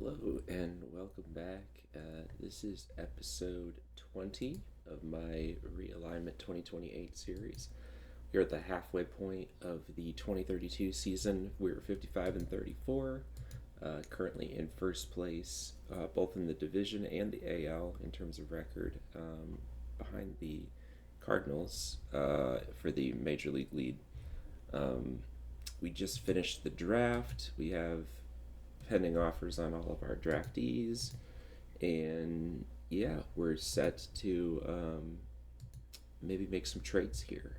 Hello and welcome back. This is episode 20 of my Realignment 2028 series. We're at the halfway point of the 2032 season. We're 55 and 34, currently in first place, both in the division and the AL in terms of record, behind the Cardinals for the Major League lead. We just finished the draft. We have pending offers on all of our draftees, and yeah, we're set to maybe make some trades here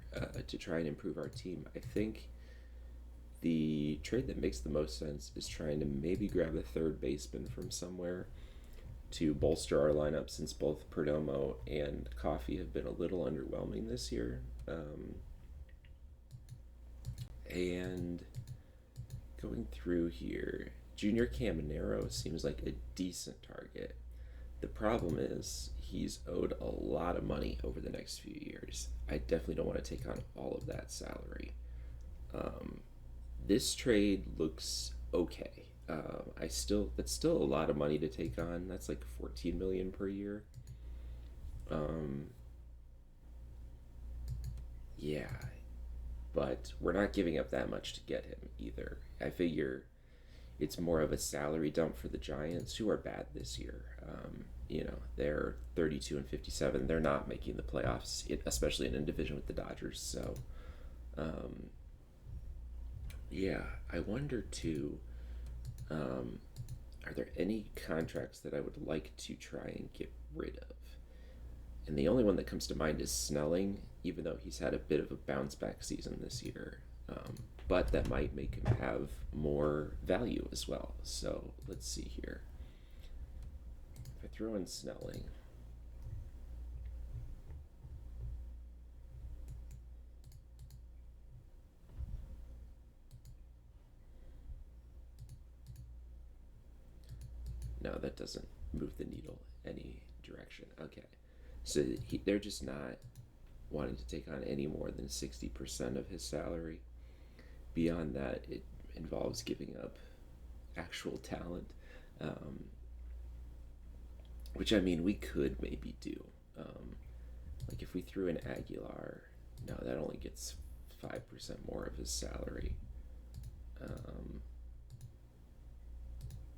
to try and improve our team. I think the trade that makes the most sense is trying to maybe grab a third baseman from somewhere to bolster our lineup, since both Perdomo and Coffee have been a little underwhelming this year. And going through here, Junior Caminero seems like a decent target. The problem is he's owed a lot of money over the next few years. I definitely don't want to take on all of that salary. This trade looks okay. That's still a lot of money to take on. That's like 14 million per year. Um, yeah, but we're not giving up that much to get him either. I figure it's more of a salary dump for the Giants, who are bad this year. They're 32 and 57. They're not making the playoffs, especially in a division with the Dodgers. So, um, yeah, I wonder too. Are there any contracts that I would like to try and get rid of? And the only one that comes to mind is Snelling, even though he's had a bit of a bounce back season this year. But that might make him have more value as well. So let's see here. If I throw in Snelling, no, that doesn't move the needle any direction. Okay, so they're just not wanting to take on any more than 60% of his salary. Beyond that, it involves giving up actual talent, um, which I mean we could maybe do. Like if we threw in Aguilar, no, that only gets 5% more of his salary. Um,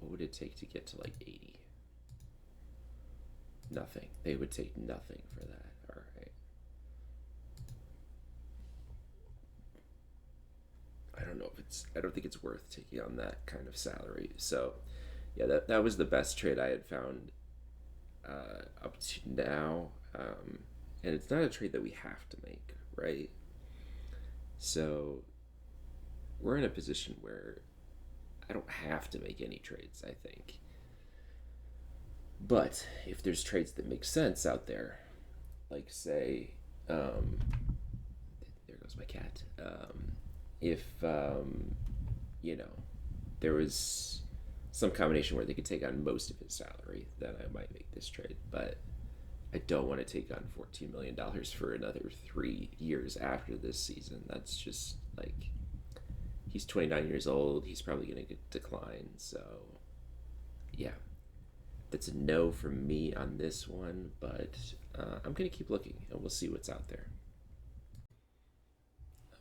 what would it take to get to like 80? Nothing. They would take nothing for that. All right. I don't know if it's. I don't think it's worth taking on that kind of salary. So, yeah, that was the best trade I had found up to now, and it's not a trade that we have to make, right? So we're in a position where I don't have to make any trades. I think, but if there's trades that make sense out there, like say, there goes my cat. If you know there was some combination where they could take on most of his salary, then I might make this trade. But I don't want to take on $14 million for another 3 years after this season. That's just like he's 29 years old. He's probably going to decline. So yeah, that's a no from me on this one. But I'm going to keep looking, and we'll see what's out there.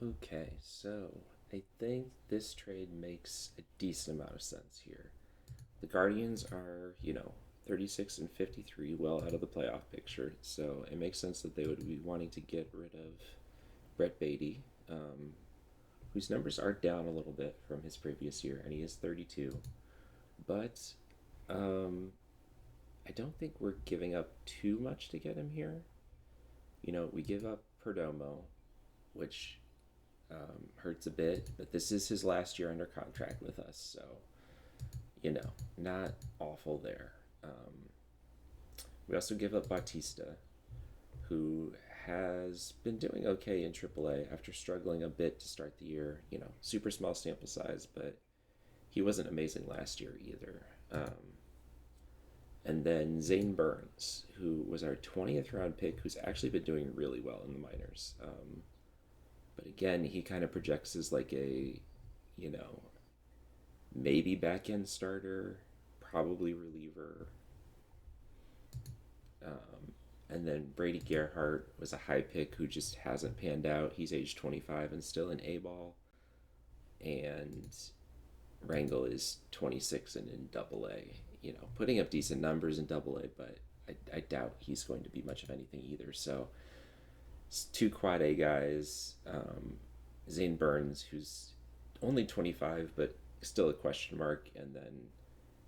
Okay, so I think this trade makes a decent amount of sense here. The Guardians are, 36 and 53, well out of the playoff picture, so it makes sense that they would be wanting to get rid of Brett Beatty, whose numbers are down a little bit from his previous year, and he is 32. But I don't think we're giving up too much to get him here. We give up Perdomo, which hurts a bit, but this is his last year under contract with us, so not awful there. We also give up Bautista, who has been doing okay in AAA after struggling a bit to start the year. Super small sample size, but he wasn't amazing last year either. And then Zane Burns, who was our 20th round pick, who's actually been doing really well in the minors. But again, he kind of projects as like a, you know, maybe back end starter, probably reliever. And then Brady Gerhart was a high pick who just hasn't panned out. He's age 25 and still in A ball. And Rangel is 26 and in Double A. Putting up decent numbers in Double A, but I doubt he's going to be much of anything either. So it's two quad A guys. Zane Burns, who's only 25, but still a question mark, and then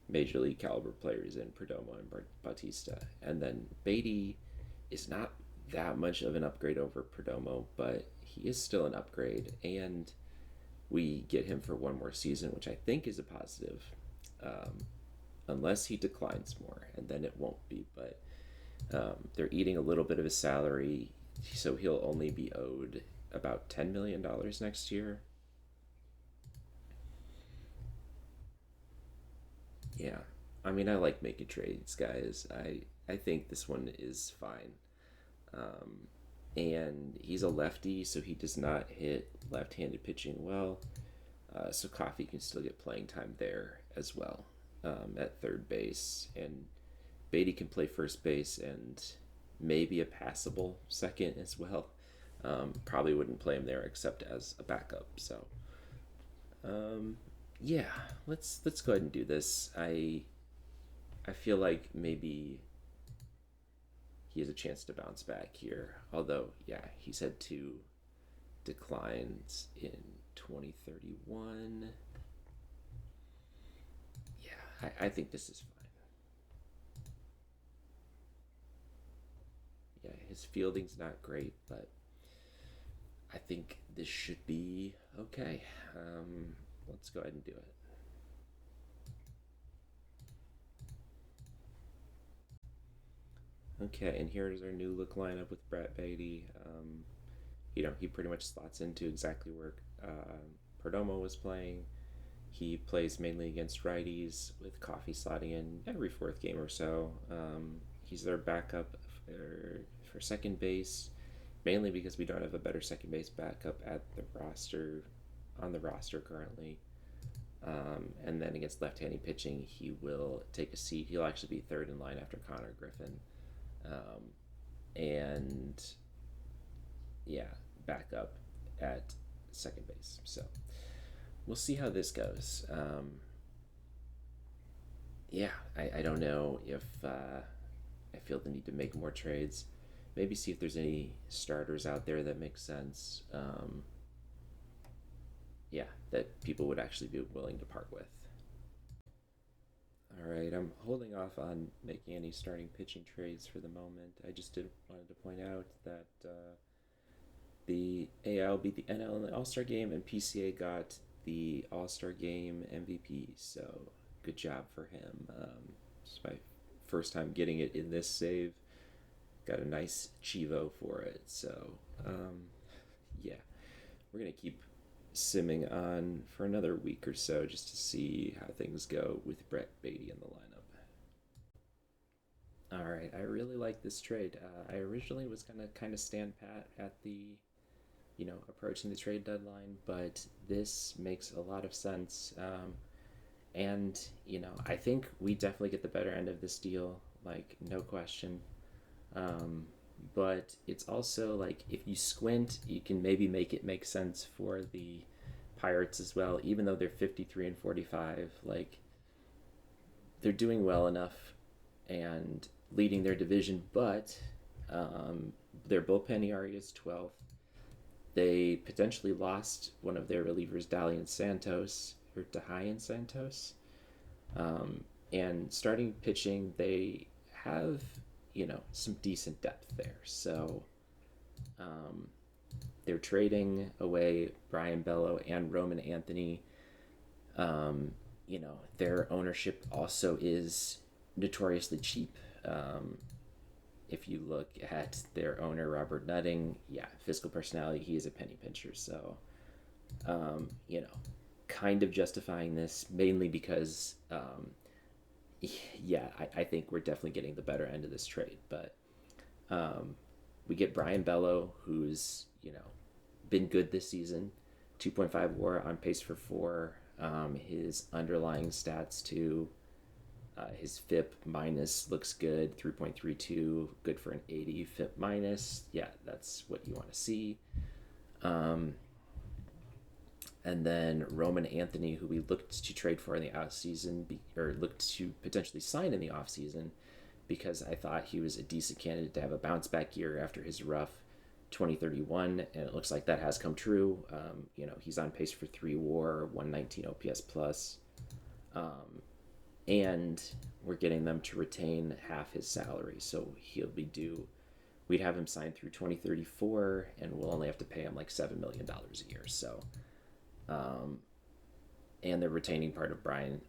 major league caliber players in Perdomo and Bautista. And then Beatty is not that much of an upgrade over Perdomo, but he is still an upgrade, and we get him for one more season, which I think is a positive, unless he declines more, and then it won't be. But they're eating a little bit of his salary, so he'll only be owed about $10 million next year. Yeah, I mean, I like making trades, guys. I think this one is fine. Um, and he's a lefty, so he does not hit left-handed pitching well. So Coffey can still get playing time there as well, at third base, and Beatty can play first base and maybe a passable second as well. Probably wouldn't play him there except as a backup. So yeah, let's go ahead and do this. I feel like maybe he has a chance to bounce back here. Although, yeah, he's had two declines in 2031. Yeah, I think this is fine. Yeah, his fielding's not great, but I think this should be okay. Let's go ahead and do it. Okay, and here's our new look lineup with Brett Beatty. He pretty much slots into exactly where Perdomo was playing. He plays mainly against righties, with Coffey slotting in every fourth game or so. He's their backup for second base, mainly because we don't have a better second base backup on the roster currently. And then against left-handed pitching, he will take a seat. He'll actually be third in line after Connor Griffin. And yeah, back up at second base. So we'll see how this goes. Yeah, I don't know if I feel the need to make more trades. Maybe see if there's any starters out there that make sense. Yeah, that people would actually be willing to part with. All right, I'm holding off on making any starting pitching trades for the moment. I just wanted to point out that the AL beat the NL in the All-Star game, and PCA got the All-Star game MVP. So good job for him. It's my first time getting it in this save. Got a nice Chivo for it. So yeah, we're gonna keep simming on for another week or so just to see how things go with Brett Beatty in the lineup. All right, I really like this trade. I originally was gonna kind of stand pat at the, approaching the trade deadline, but this makes a lot of sense. And I think we definitely get the better end of this deal, like no question. But it's also like, if you squint, you can maybe make it make sense for the Pirates as well, even though they're 53 and 45. Like, they're doing well enough and leading their division, but their bullpen ERA is 12th. They potentially lost one of their relievers, Dalian Santos, or Dahian Santos. And starting pitching, they have some decent depth there. So they're trading away Brian Bello and Roman Anthony. Their ownership also is notoriously cheap. If you look at their owner, Robert Nutting, yeah, fiscal personality, he is a penny pincher. So, kind of justifying this mainly because yeah, I think we're definitely getting the better end of this trade. But we get Brian Bello, who's, been good this season. 2.5 WAR, on pace for 4. His underlying stats, too, His FIP minus looks good, 3.32, good for an 80 FIP minus. Yeah, that's what you want to see. Um, and then Roman Anthony, who we looked to trade for in the offseason, or looked to potentially sign in the offseason, because I thought he was a decent candidate to have a bounce back year after his rough 2031, and it looks like that has come true. He's on pace for 3 WAR, 119 OPS plus, and we're getting them to retain half his salary, so he'll be due. We'd have him signed through 2034, and we'll only have to pay him like $7 million a year. So, and they're retaining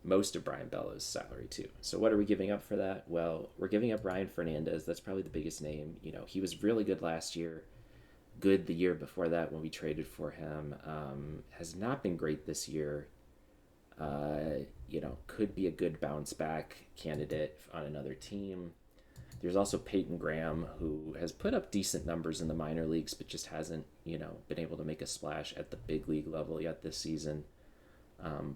most of Brian Bellows' salary too. So what are we giving up for that? Well, we're giving up Ryan Fernandez. That's probably the biggest name. He was really good last year. Good the year before that when we traded for him. Has not been great this year. Could be a good bounce back candidate on another team. There's also Peyton Graham, who has put up decent numbers in the minor leagues, but just hasn't, been able to make a splash at the big league level yet this season.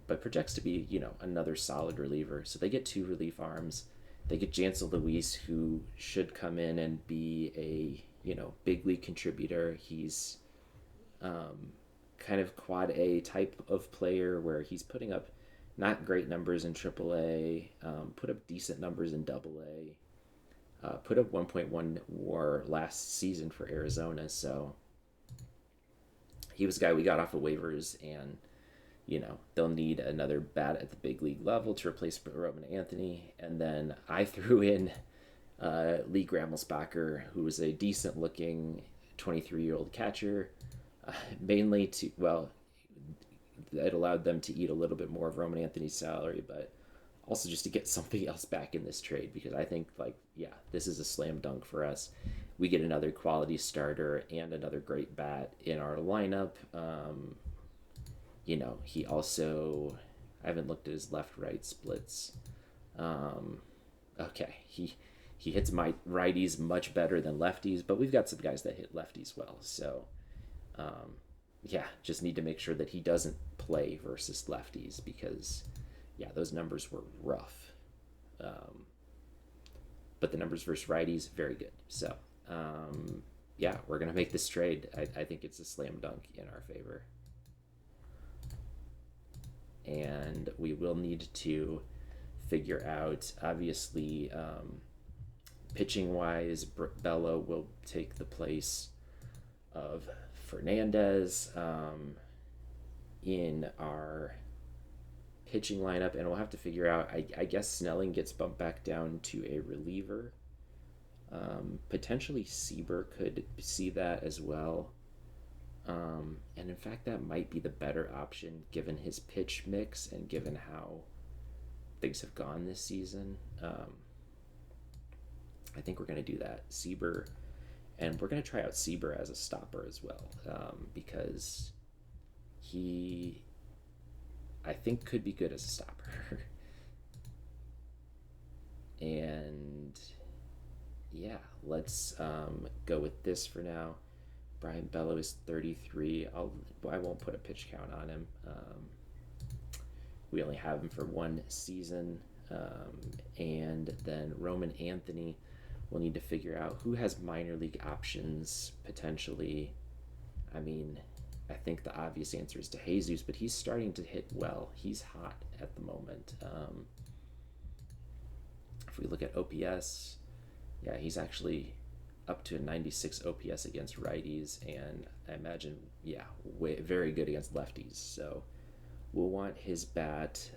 But projects to be, another solid reliever. So they get 2 relief arms. They get Jansel Luis, who should come in and be a, big league contributor. He's kind of quad A type of player where he's putting up not great numbers in AAA, put up decent numbers in AA, put up 1.1 WAR last season for Arizona. So he was a guy we got off of waivers, and they'll need another bat at the big league level to replace Roman Anthony. And then I threw in Lee Grammelsbacher, who was a decent looking 23-year-old catcher, mainly it allowed them to eat a little bit more of Roman Anthony's salary, but also just to get something else back in this trade, because I think, this is a slam dunk for us. We get another quality starter and another great bat in our lineup. He also, I haven't looked at his left-right splits. Okay, he hits my righties much better than lefties, but we've got some guys that hit lefties well. So, just need to make sure that he doesn't play versus lefties, because, those numbers were rough. But the numbers versus righties, very good. So, we're going to make this trade. I think it's a slam dunk in our favor. And we will need to figure out, obviously, pitching wise, Bello will take the place of Fernandez in our pitching lineup, and we'll have to figure out, I guess Snelling gets bumped back down to a reliever. Potentially Sieber could see that as well. And in fact, that might be the better option given his pitch mix and given how things have gone this season. I think we're going to do that. Sieber, and we're going to try out Sieber as a stopper as well, because he, I think, could be good as a stopper. And let's go with this for now. Brian Bello is 33. I won't put a pitch count on him. We only have him for 1 season. And then Roman Anthony, we'll need to figure out who has minor league options potentially. I mean, I think the obvious answer is to Jesus, but he's starting to hit well. He's hot at the moment. If we look at OPS, he's actually up to a 96 OPS against righties, and I imagine, very good against lefties. So we'll want his bat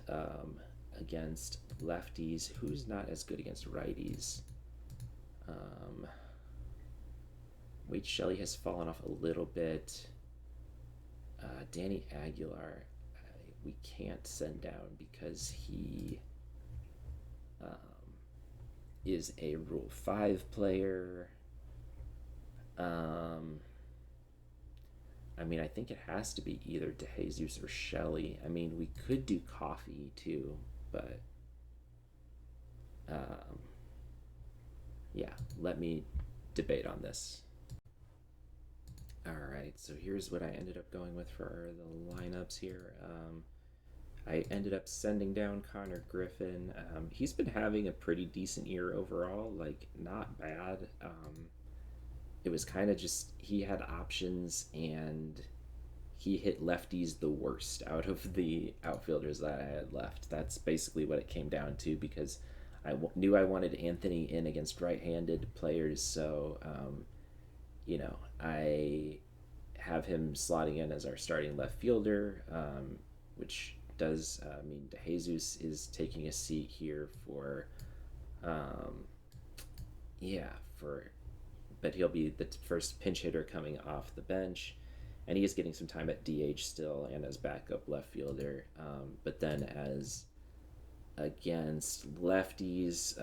against lefties. Who's not as good against righties? Wade Shelley has fallen off a little bit. Danny Aguilar, we can't send down because he is a Rule 5 player. I think it has to be either DeJesus or Shelley. We could do Coffee too, but let me debate on this. All right, so here's what I ended up going with for the lineups here. I ended up sending down Connor Griffin. He's been having a pretty decent year overall, like not bad. It was kind of just he had options and he hit lefties the worst out of the outfielders that I had left. That's basically what it came down to because knew I wanted Anthony in against right-handed players, so I have him slotting in as our starting left fielder, which does mean DeJesus is taking a seat here for, um, yeah, for, but he'll be the first pinch hitter coming off the bench, and he is getting some time at DH still and as backup left fielder. But then as against lefties,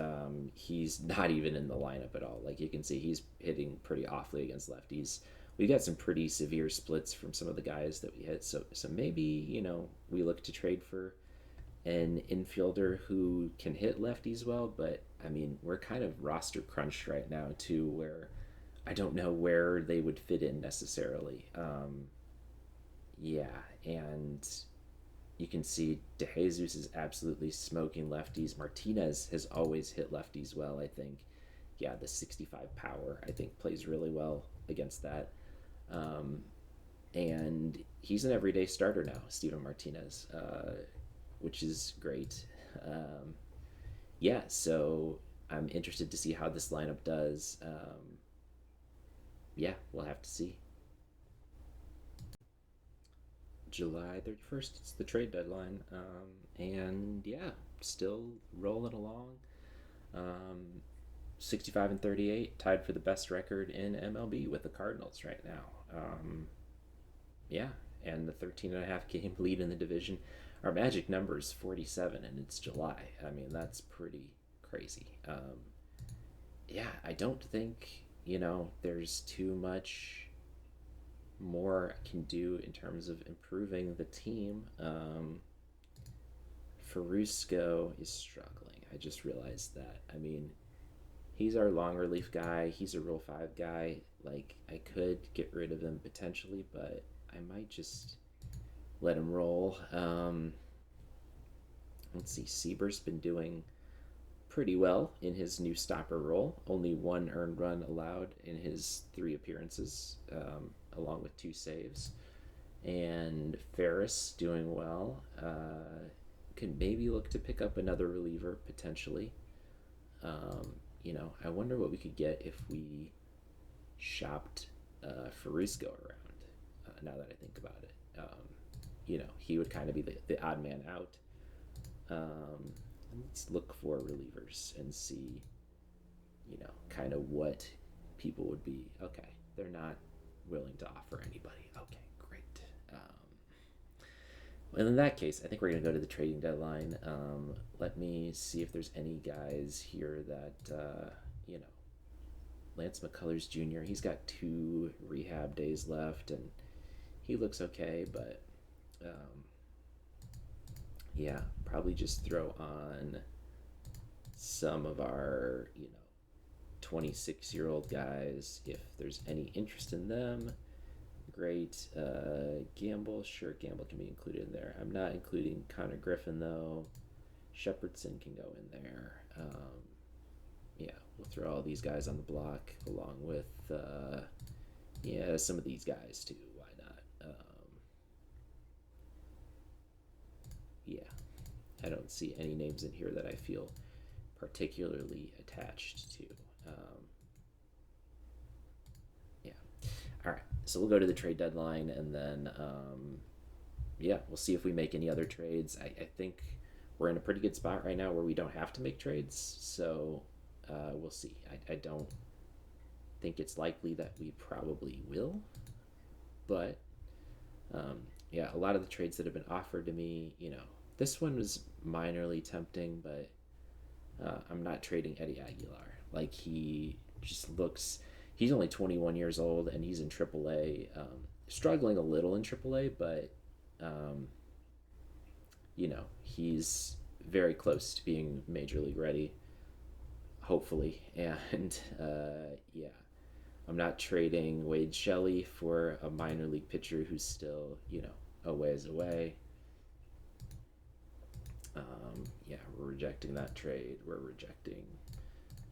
he's not even in the lineup at all. Like you can see, he's hitting pretty awfully against lefties. We got some pretty severe splits from some of the guys that we hit. So maybe we look to trade for an infielder who can hit lefties well. But I mean, we're kind of roster crunched right now too, where I don't know where they would fit in necessarily. Yeah, and you can see DeJesus is absolutely smoking lefties. Martinez has always hit lefties well, I think. Yeah, the 65 power, I think, plays really well against that. Um, and he's an everyday starter now, Steven Martinez, which is great. Um, yeah, so I'm interested to see how this lineup does. Yeah, we'll have to see. July 31st, it's the trade deadline. And yeah, still rolling along. Um, 65 and 38, tied for the best record in MLB with the Cardinals right now. Yeah, and the 13 and a half game lead in the division. Our magic number is 47, and it's July. I mean, that's pretty crazy. Yeah, I don't think, there's too much more I can do in terms of improving the team. Farusco is struggling. I just realized that. I mean, he's our long relief guy. He's a Rule 5 guy. Like, I could get rid of him potentially, but I might just let him roll. Let's see. Sieber's been doing pretty well in his new stopper role. Only one earned run allowed in his 3 appearances, along with 2 saves. And Ferris doing well. Could maybe look to pick up another reliever potentially. I wonder what we could get if we shopped Farusco around. Now that I think about it, he would kind of be the odd man out. Let's look for relievers and see, kind of what people would be. Okay, they're not willing to offer anybody. Okay, great. Well, in that case, I think we're going to go to the trading deadline. Let me see if there's any guys here that, Lance McCullers Jr., he's got 2 rehab days left, and he looks okay, but yeah, probably just throw on some of our, 26-year-old guys if there's any interest in them. Great. Gamble, sure, Gamble can be included in there. I'm not including Connor Griffin, though. Shepherdson can go in there. Yeah, we'll throw all these guys on the block along with, some of these guys, too. Why not? Yeah, I don't see any names in here that I feel particularly attached to. Yeah. All right. So we'll go to the trade deadline, and then, we'll see if we make any other trades. I think we're in a pretty good spot right now where we don't have to make trades. So we'll see. I don't think it's likely that we probably will. But, a lot of the trades that have been offered to me, this one was minorly tempting, but I'm not trading Eddie Aguilar. Like, he just looks... He's only 21 years old, and he's in AAA. Struggling a little in AAA, but, he's very close to being Major League ready, hopefully. And, I'm not trading Wade Shelley for a minor league pitcher who's still, a ways away. Yeah, we're rejecting that trade. We're rejecting.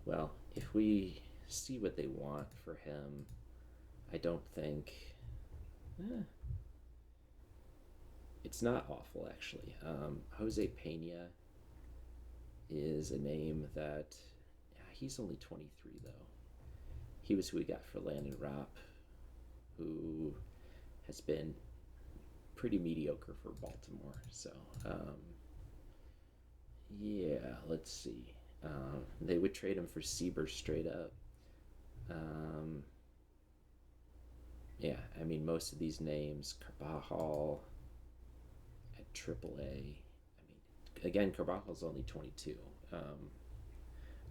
Well, if we see what they want for him, I don't think. Eh, it's not awful, actually. Jose Pena is a name that. Yeah, he's only 23, though. He was who we got for Landon Rapp, who has been pretty mediocre for Baltimore. So, yeah, let's see. They would trade him for Sieber straight up. Um, yeah, I mean, most of these names, Carbajal at AAA. I mean, again, Carvajal's only 22.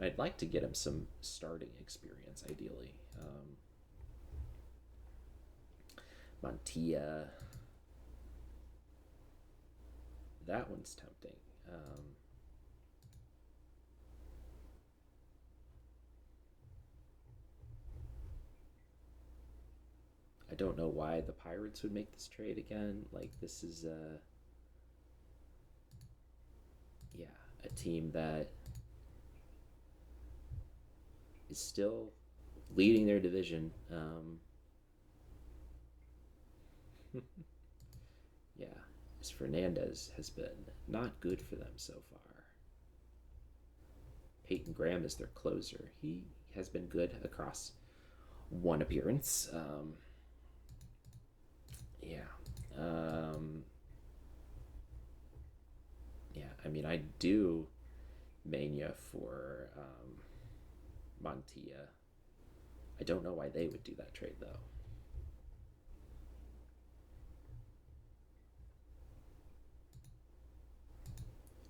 I'd like to get him some starting experience, ideally. Montilla, that one's tempting. I don't know why the Pirates would make this trade again. Like, this is yeah, a team that is still leading their division. Yeah, as Fernandez has been not good for them so far. Peyton Graham is their closer. He has been good across one appearance. Yeah. Um, yeah, I mean, I do Mania for Montilla. I don't know why they would do that trade, though.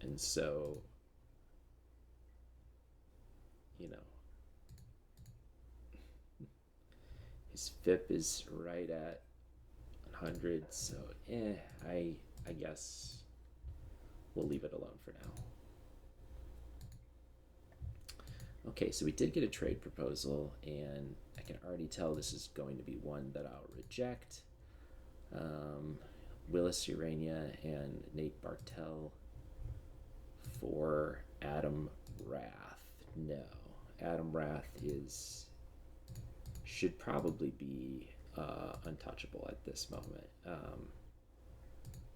And so, you know, his FIP is right at 100, so I guess we'll leave it alone for now. Okay, so we did get a trade proposal, and I can already tell this is going to be one that I'll reject. Willis Urania and Nate Bartel for Adam Rath. No, Adam Rath should probably be untouchable at this moment.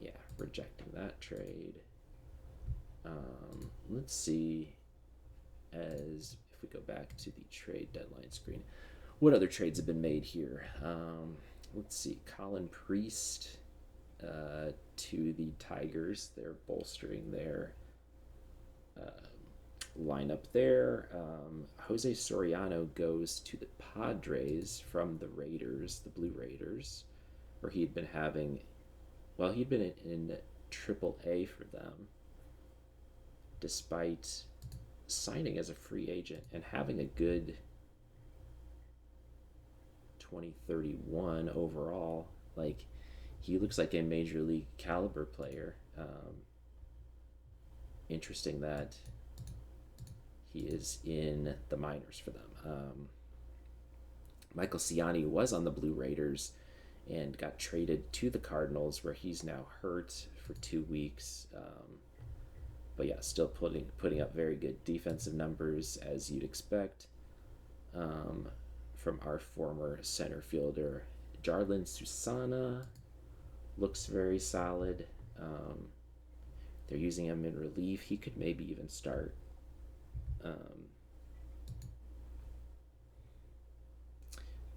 Yeah, rejecting that trade. Let's see, as if we go back to the trade deadline screen, what other trades have been made here? Let's see, Colin Priest to the Tigers. They're bolstering their lineup there. Jose Soriano goes to the Padres from the Raiders, the Blue Raiders, where he'd been having, well, he'd been in AAA for them, despite signing as a free agent and having a good 2031 overall. Like, he looks like a major league caliber player. Interesting that he is in the minors for them. Michael Ciani was on the Blue Raiders and got traded to the Cardinals, where he's now hurt for 2 weeks. But yeah, still putting up very good defensive numbers, as you'd expect from our former center fielder. Jarlin Susana looks very solid. They're using him in relief. He could maybe even start.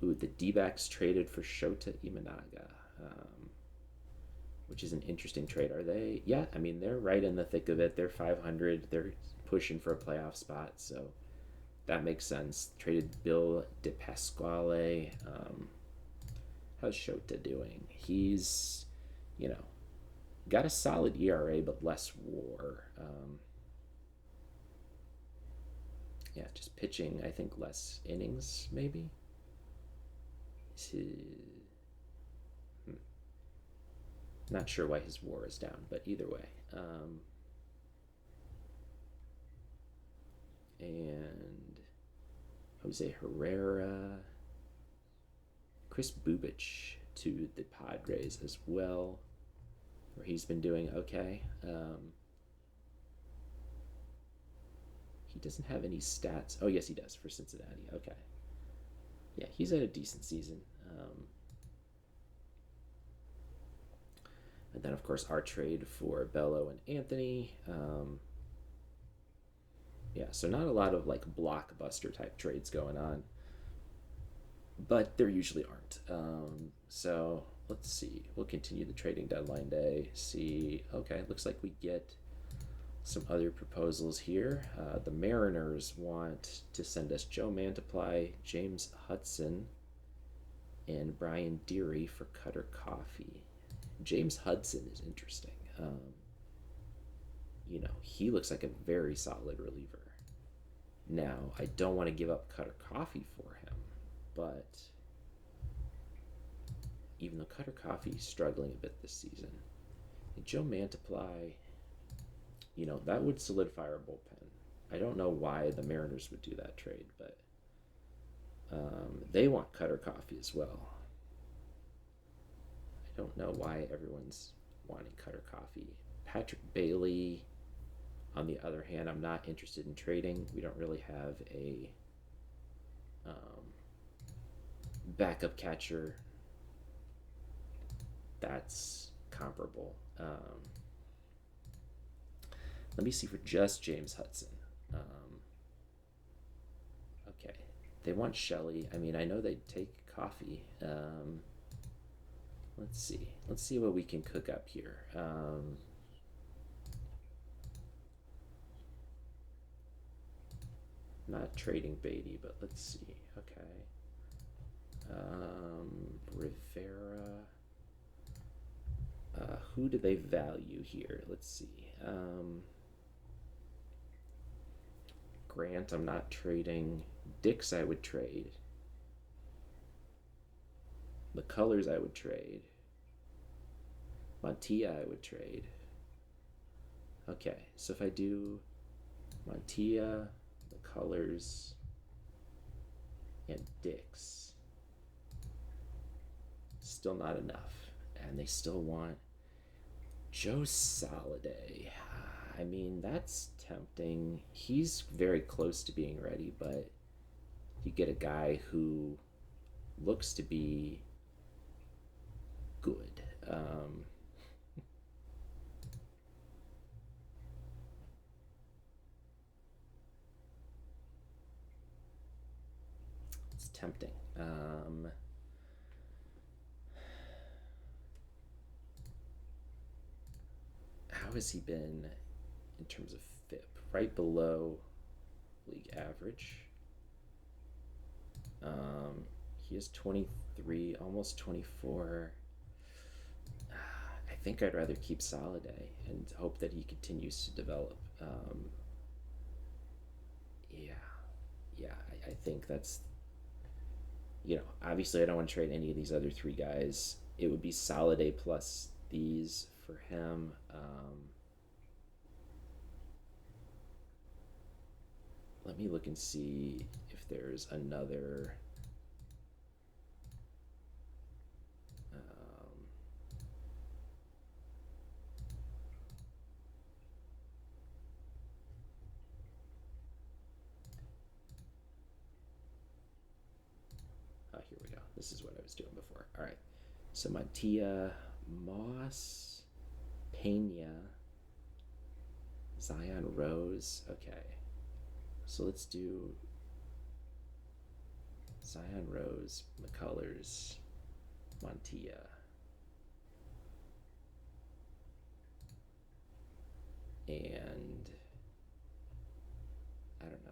The D-backs traded for Shota Imanaga, which is an interesting trade. Are they? Yeah, I mean, they're right in the thick of it. They're 500. They're pushing for a playoff spot, so that makes sense. Traded Bill DePasquale. How's Shota doing? He's, got a solid ERA, but less WAR. Yeah, just pitching, I think, less innings, maybe. Not sure why his WAR is down, but either way. And Jose Herrera, Chris Bubich to the Padres as well, where he's been doing okay. he doesn't have any stats. Oh, yes, he does for Cincinnati. Okay. Yeah, he's had a decent season. And then, of course, our trade for Bello and Anthony. Yeah, so not a lot of like blockbuster type trades going on, but there usually aren't. So let's see. We'll continue the trading deadline day. See, okay, looks like we get some other proposals here. The Mariners want to send us Joe Mantiply, James Hudson, and Brian Deary for Cutter Coffee. James Hudson is interesting. He looks like a very solid reliever. Now, I don't want to give up Cutter Coffee for him, but even though Cutter Coffee is struggling a bit this season, Joe Mantiply, that would solidify our bullpen. I don't know why the Mariners would do that trade, but they want Cutter Coffee as well. I don't know why everyone's wanting Cutter Coffee. Patrick Bailey, on the other hand, I'm not interested in trading. We don't really have a backup catcher that's comparable. Let me see for just James Hudson. Okay, they want Shelley. I mean, I know they take Coffee. Let's see. Let's see what we can cook up here. Not trading Beatty, but let's see. Okay. Rivera. Who do they value here? Let's see. Grant, I'm not trading. Dix, I would trade. McCullers, I would trade. Montilla, I would trade. Okay, so if I do Montilla, McCullers, and Dix, still not enough. And they still want Joe Soliday. I mean, that's tempting. He's very close to being ready, but you get a guy who looks to be good. It's tempting. How has he been in terms of FIP? Right below league average. He is 23, almost 24. I think I'd rather keep Soliday and hope that he continues to develop. I think that's, obviously I don't want to trade any of these other three guys. It would be Soliday plus these for him. Let me look and see if there's another. Here we go. This is what I was doing before. All right. So Montilla, Moss, Pena, Zion Rose. Okay. So let's do Zion Rose, McCullers, Montilla. And I don't know.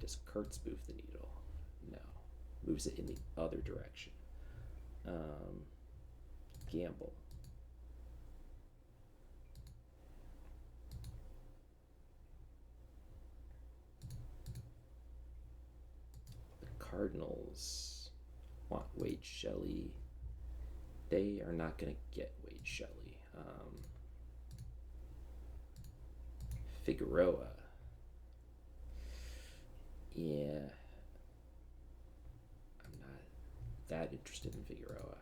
Does Kurtz move the needle? No. Moves it in the other direction. Gamble. Cardinals want Wade Shelley. They are not going to get Wade Shelley. Figueroa. Yeah. I'm not that interested in Figueroa.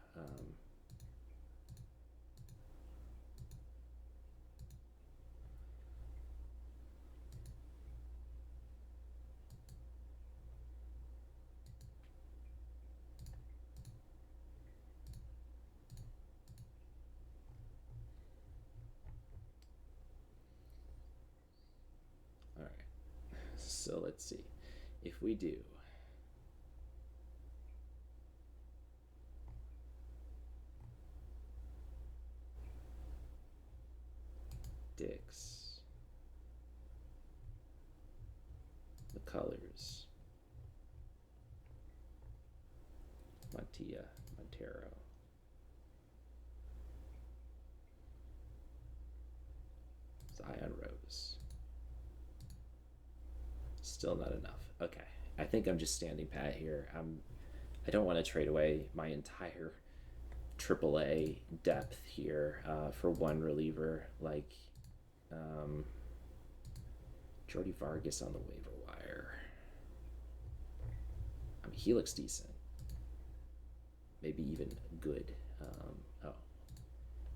so let's see. If we do Dix, the colors, Montilla, Montero, Zion Rose. Still not enough. Okay, I think I'm just standing pat here. I don't want to trade away my entire AAA depth here for one reliever like Jordy Vargas on the waiver wire. I mean, he looks decent. Maybe even good. Oh,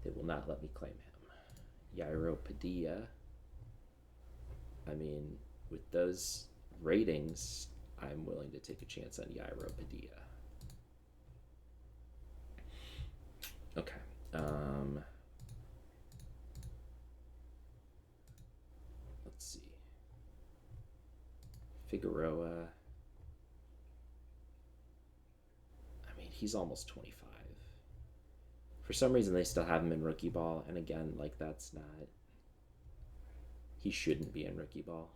they will not let me claim him. Yairo Padilla. I mean, with those ratings, I'm willing to take a chance on Yairo Padilla. Okay. Let's see. Figueroa. I mean, he's almost 25. For some reason, they still have him in rookie ball, and again, like that's not. He shouldn't be in rookie ball.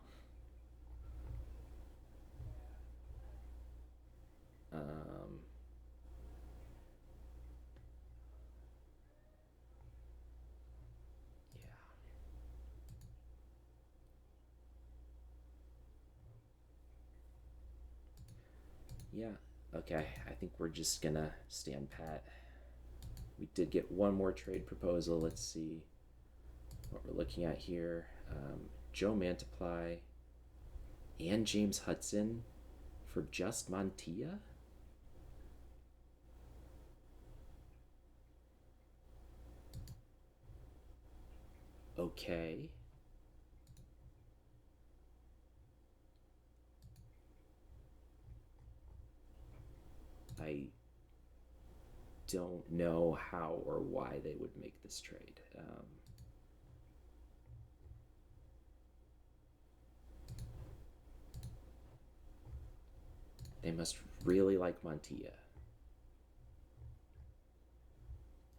Yeah. Okay, I think we're just gonna stand pat. We did get one more trade proposal. Let's see what we're looking at here. Joe Mantiply and James Hudson for just Montilla? Okay. I don't know how or why they would make this trade. They must really like Montilla.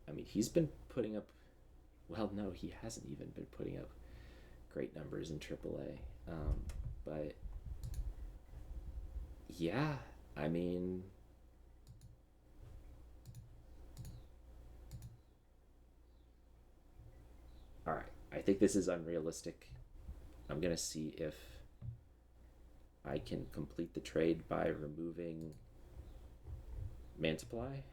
I mean, he's been putting up. Well, no, he hasn't even been putting up great numbers in AAA. But yeah, I mean, all right. I think this is unrealistic. I'm gonna see if I can complete the trade by removing Mantiply.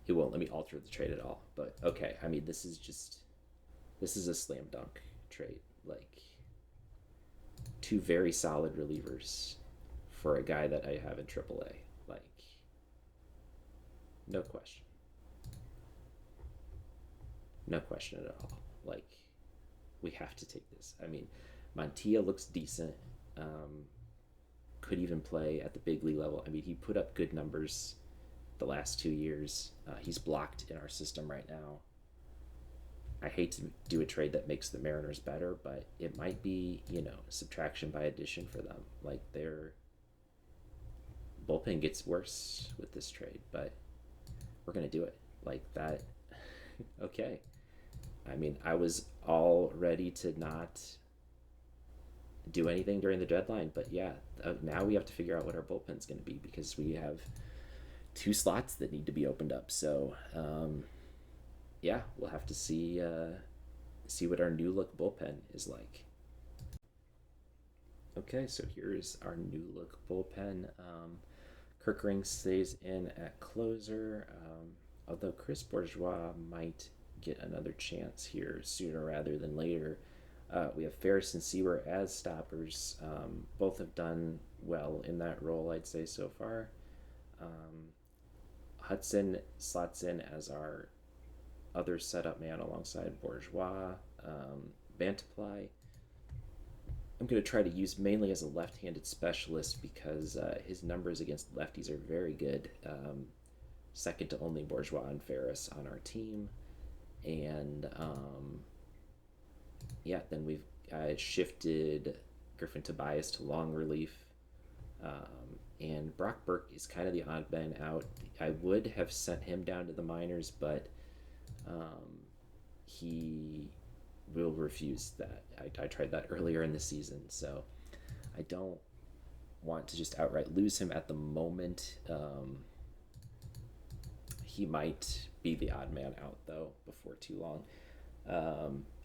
It won't let me alter the trade at all. But okay, I mean, this is a slam dunk trade. Like, two very solid relievers for a guy that I have in AAA. Like, no question. No question at all. Like, we have to take this. I mean, Montilla looks decent. Could even play at the big league level. I mean, he put up good numbers the last 2 years. He's blocked in our system right now. I hate to do a trade that makes the Mariners better, but it might be, subtraction by addition for them. Like, their bullpen gets worse with this trade, but we're going to do it. Like that. Okay. I mean, I was all ready to not do anything during the deadline, but yeah, now we have to figure out what our bullpen's going to be because we have 2 slots that need to be opened up. So, yeah, we'll have to see what our new look bullpen is like. Okay, so here's our new look bullpen. Kirk Ring stays in at closer, although Chris Bourgeois might get another chance here sooner rather than later. We have Ferris and Seaver as stoppers. Both have done well in that role, I'd say, so far. Hudson slots in as our other setup man alongside Bourgeois. Mantiply, I'm going to try to use mainly as a left-handed specialist because his numbers against lefties are very good. Second to only Bourgeois and Ferris on our team. And yeah, then we've shifted Griffin Tobias to long relief. And Brock Burke is kind of the odd man out. I would have sent him down to the minors, but um, he will refuse that. I tried that earlier in the season, so I don't want to just outright lose him at the moment. He might be the odd man out, though, before too long.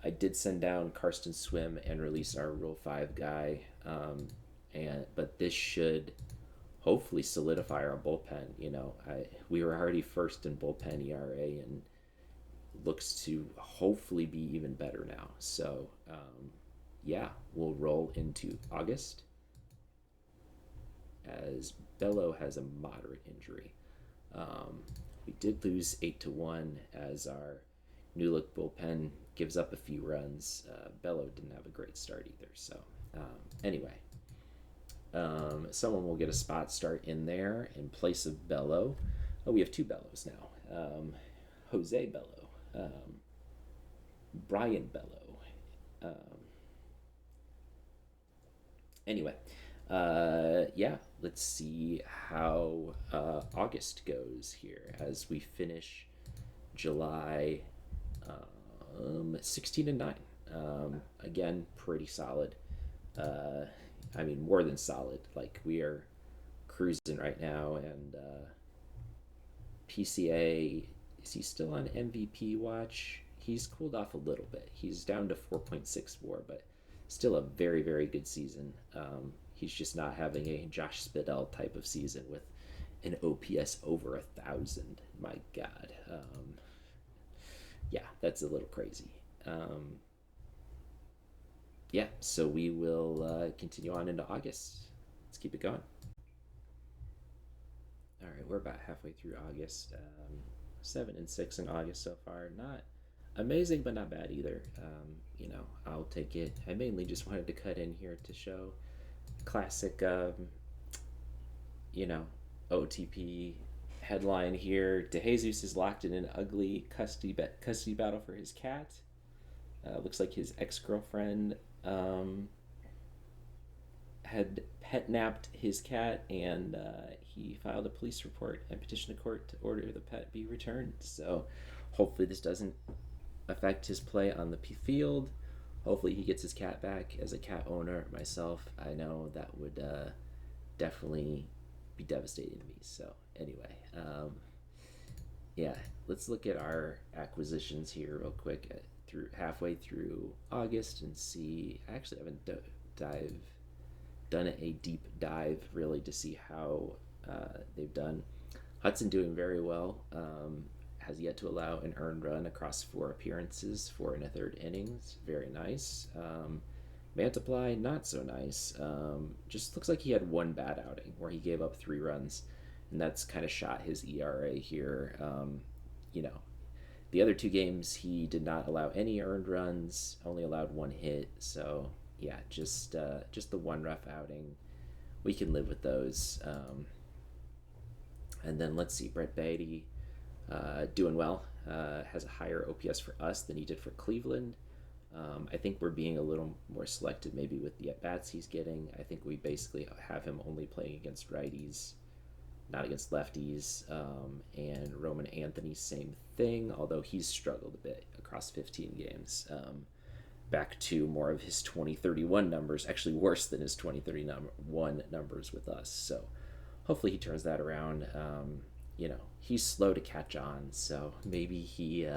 I did send down Karsten Swim and release our Rule 5 guy, but this should hopefully solidify our bullpen. We were already first in bullpen ERA, and looks to hopefully be even better now. So yeah, we'll roll into August as Bello has a moderate injury. Um, we did lose 8-1 as our new look bullpen gives up a few runs. Bello didn't have a great start either. So anyway, someone will get a spot start in there in place of Bello. Oh, we have two Bellos now. Jose Bello, Brian Bello. Anyway, yeah, let's see how August goes here as we finish July 16-9. Again, pretty solid. I mean, more than solid. Like, we are cruising right now, and PCA, is he still on MVP watch? He's cooled off a little bit. He's down to 4.64, but still a very, very good season. He's just not having a Josh Spidell type of season with an OPS over 1,000. My God. Yeah, that's a little crazy. Yeah, so we will continue on into August. Let's keep it going. All right, we're about halfway through August. 7-6 in August so far. Not amazing, but not bad either. I'll take it. I mainly just wanted to cut in here to show classic, OOTP headline here. DeJesus is locked in an ugly custody battle for his cat. Looks like his ex-girlfriend had pet napped his cat, and he filed a police report and petitioned the court to order the pet be returned. So hopefully this doesn't affect his play on the field. Hopefully he gets his cat back. As a cat owner myself, I know that would definitely be devastating to me. So anyway, yeah, let's look at our acquisitions here real quick through halfway through August and see. I actually haven't done a deep dive really to see how they've done. Hudson doing very well. Has yet to allow an earned run across 4 appearances, 4 1/3 innings. Very nice. Mantiply, not so nice. Just looks like he had one bad outing where he gave up 3 runs, and that's kind of shot his ERA here. The other 2 games he did not allow any earned runs, only allowed 1 hit. So yeah, just the one rough outing. We can live with those. And then let's see, Brett Beatty. Doing well, has a higher OPS for us than he did for Cleveland. I think we're being a little more selective maybe with the at-bats he's getting. I think we basically have him only playing against righties, not against lefties. And Roman Anthony, same thing, although he's struggled a bit across 15 games. Back to more of his 2031 numbers, actually worse than his 2031 numbers with us. So hopefully he turns that around. He's slow to catch on, so maybe he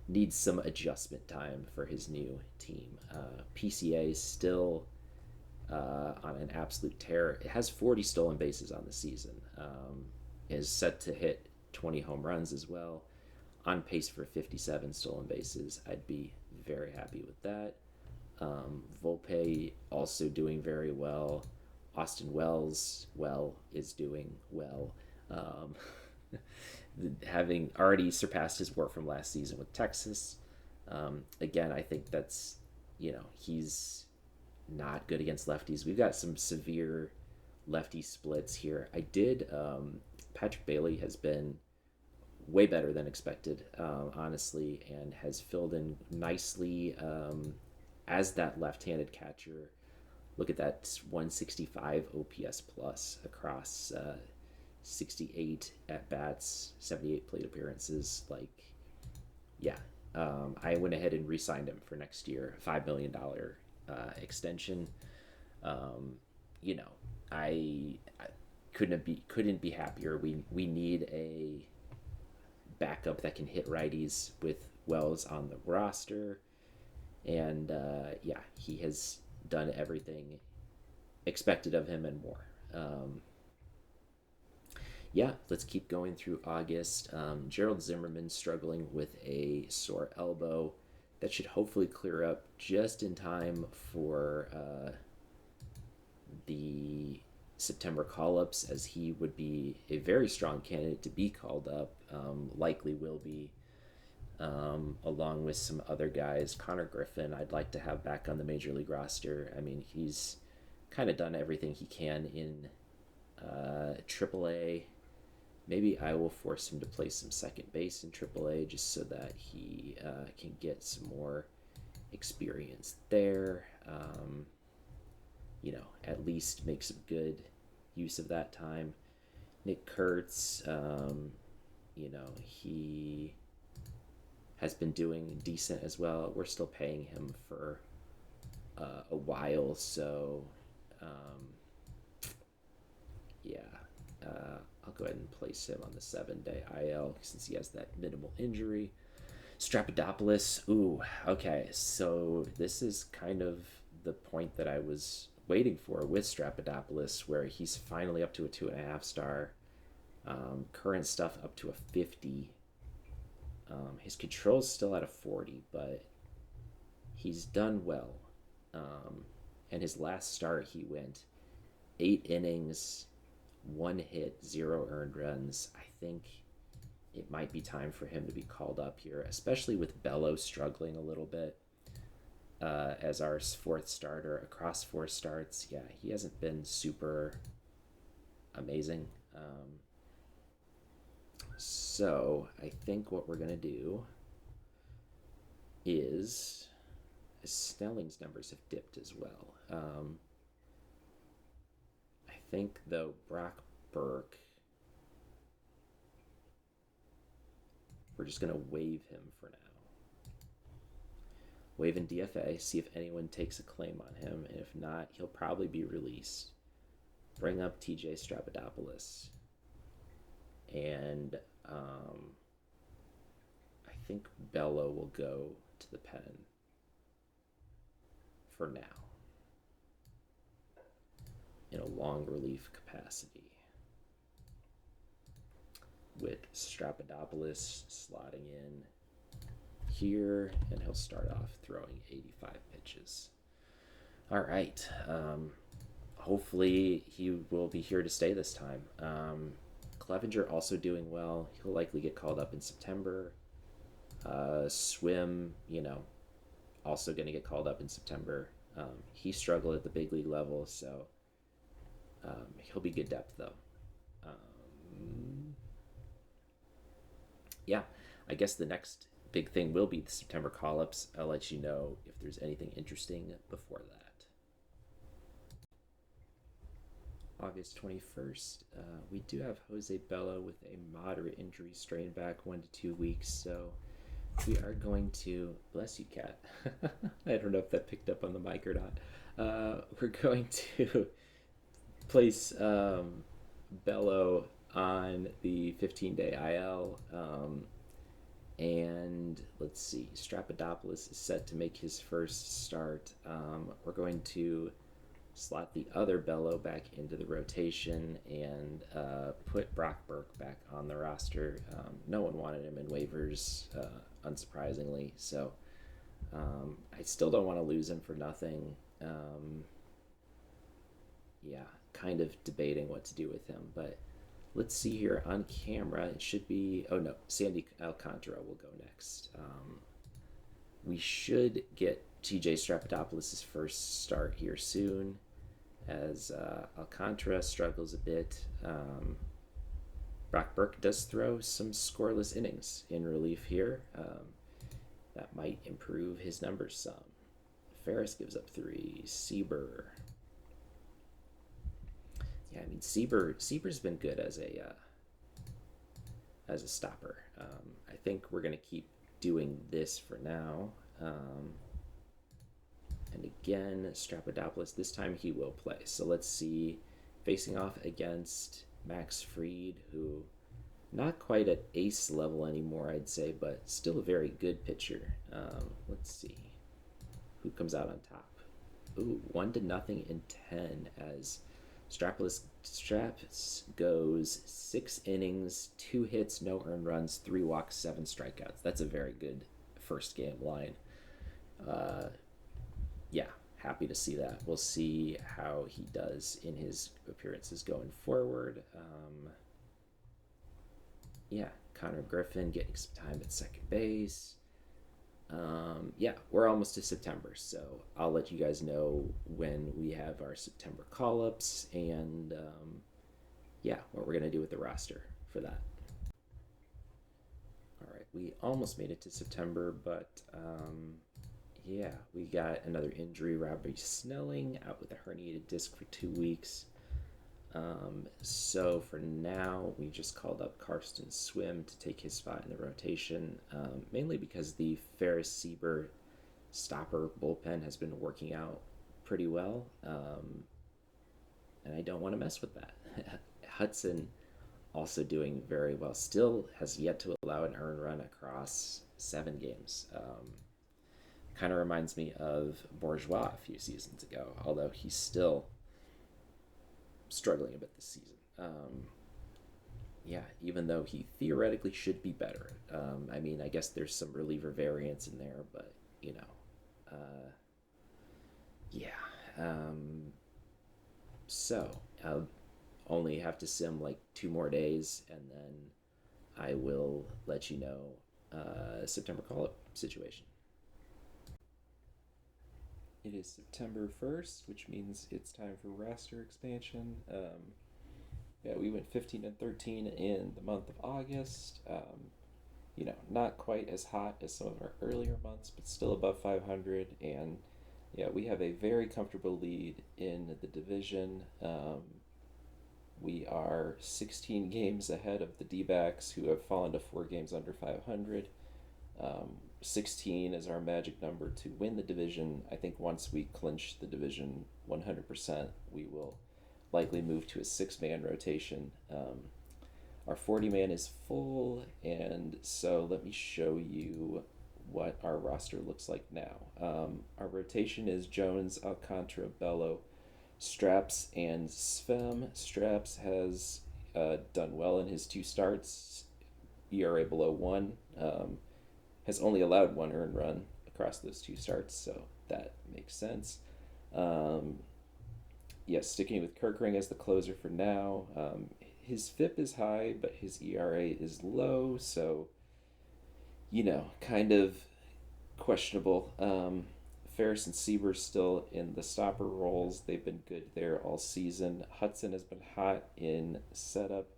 needs some adjustment time for his new team. PCA is still on an absolute tear. It has 40 stolen bases on the season. Is set to hit 20 home runs as well. On pace for 57 stolen bases. I'd be very happy with that. Volpe also doing very well. Austin Wells, is doing well. Having already surpassed his work from last season with Texas. Again, I think that's, he's not good against lefties. We've got some severe lefty splits here. Patrick Bailey has been way better than expected, honestly, and has filled in nicely as that left-handed catcher. Look at that 165 OPS plus across 68 at bats, 78 plate appearances. Like, yeah, I went ahead and re-signed him for next year, $5 million extension. Um, you know, I couldn't be happier. We need a backup that can hit righties with Wells on the roster, and yeah, he has done everything expected of him and more. Yeah, let's keep going through August. Gerald Zimmerman struggling with a sore elbow that should hopefully clear up just in time for the September call ups, as he would be a very strong candidate to be called up, likely will be, along with some other guys. Connor Griffin, I'd like to have back on the major league roster. I mean, he's kind of done everything he can in AAA. Maybe I will force him to play some second base in AAA just so that he can get some more experience there. At least make some good use of that time. Nick Kurtz, he has been doing decent as well. We're still paying him for a while, so yeah, I'll go ahead and place him on the 7-day IL since he has that minimal injury. Strapidopoulos, ooh, okay, so this is kind of the point that I was waiting for with Strapidopoulos, where he's finally up to a 2.5 star. Current stuff up to a 50. His control's still at a 40, but he's done well. And his last start, he went 8 innings, 1 hit, 0 earned runs. I think it might be time for him to be called up here, especially with Bello struggling a little bit as our 4th starter across 4 starts. Yeah, he hasn't been super amazing. So I think what we're going to do is Snelling's numbers have dipped as well. I think, though, Brock Burke, we're just going to waive him for now. Waive in DFA, see if anyone takes a claim on him, and if not, he'll probably be released. Bring up TJ Strapidopoulos. And I think Bello will go to the pen for now in a long relief capacity, with Strapidopoulos slotting in here, and he'll start off throwing 85 pitches. All right. Hopefully he will be here to stay this time. Clevenger also doing well. He'll likely get called up in September. Swim, also going to get called up in September. He struggled at the big league level, so he'll be good depth, though. Yeah, I guess the next big thing will be the September call-ups. I'll let you know if there's anything interesting before that. August 21st, we do have Jose Bello with a moderate injury, strained back 1 to 2 weeks, so we are going to, bless you, cat. I don't know if that picked up on the mic or not. We're going to place Bello on the 15-day IL, and let's see, Strapidopoulos is set to make his first start. We're going to slot the other Bello back into the rotation and put Brock Burke back on the roster. No one wanted him in waivers, unsurprisingly, so I still don't want to lose him for nothing. Yeah, kind of debating what to do with him, but let's see here on camera. It should be, oh no, Sandy Alcantara will go next. We should get TJ Strapidopoulos' first start here soon, as Alcantara struggles a bit. Brock Burke does throw some scoreless innings in relief here. That might improve his numbers some. Ferris gives up 3. Sieber. Yeah, I mean Sieber's been good as a stopper. I think we're gonna keep doing this for now. And again, Strapodopoulos. This time he will play. So let's see, facing off against Max Fried, who not quite at ace level anymore, I'd say, but still a very good pitcher. Let's see who comes out on top. Ooh, 1-0 in 10 as Straps goes 6 innings, 2 hits, no earned runs, 3 walks, 7 strikeouts. That's a very good first game line. Yeah, happy to see that. We'll see how he does in his appearances going forward. Yeah, Connor Griffin getting some time at second base. Yeah, we're almost to September, so I'll let you guys know when we have our September call-ups and yeah, what we're gonna do with the roster for that. All right, we almost made it to September, but yeah, we got another injury. Robbie Snelling out with a herniated disc for 2 weeks. So for now, we just called up Karsten Swim to take his spot in the rotation, mainly because the Ferris Sieber stopper bullpen has been working out pretty well, and I don't want to mess with that. Hudson also doing very well. Still has yet to allow an earned run across 7 games. Kind of reminds me of Bourgeois a few seasons ago, although he's still struggling a bit this season. Yeah, even though he theoretically should be better. I mean, I guess there's some reliever variance in there, but you know, yeah. So I'll only have to sim like 2 more days, and then I will let you know September call-up situation. It is September 1st, which means it's time for roster expansion. Yeah, we went 15-13 in the month of August. You know, not quite as hot as some of our earlier months, but still above 500. And yeah, we have a very comfortable lead in the division. We are 16 games ahead of the D-backs, who have fallen to 4 games under 500. 16 is our magic number to win the division. I think once we clinch the division 100%, we will likely move to a 6-man rotation. Our 40-man is full, and so let me show you what our roster looks like now. Our rotation is Jones, Alcantara, Bello, Straps, and Svem. Straps has done well in his 2 starts, ERA below 1. Has only allowed 1 earned run across those 2 starts, so that makes sense. Yes, sticking with Kirkring as the closer for now. His FIP is high, but his ERA is low, so, you know, kind of questionable. Ferris and Sieber still in the stopper roles. They've been good there all season. Hudson has been hot in setup.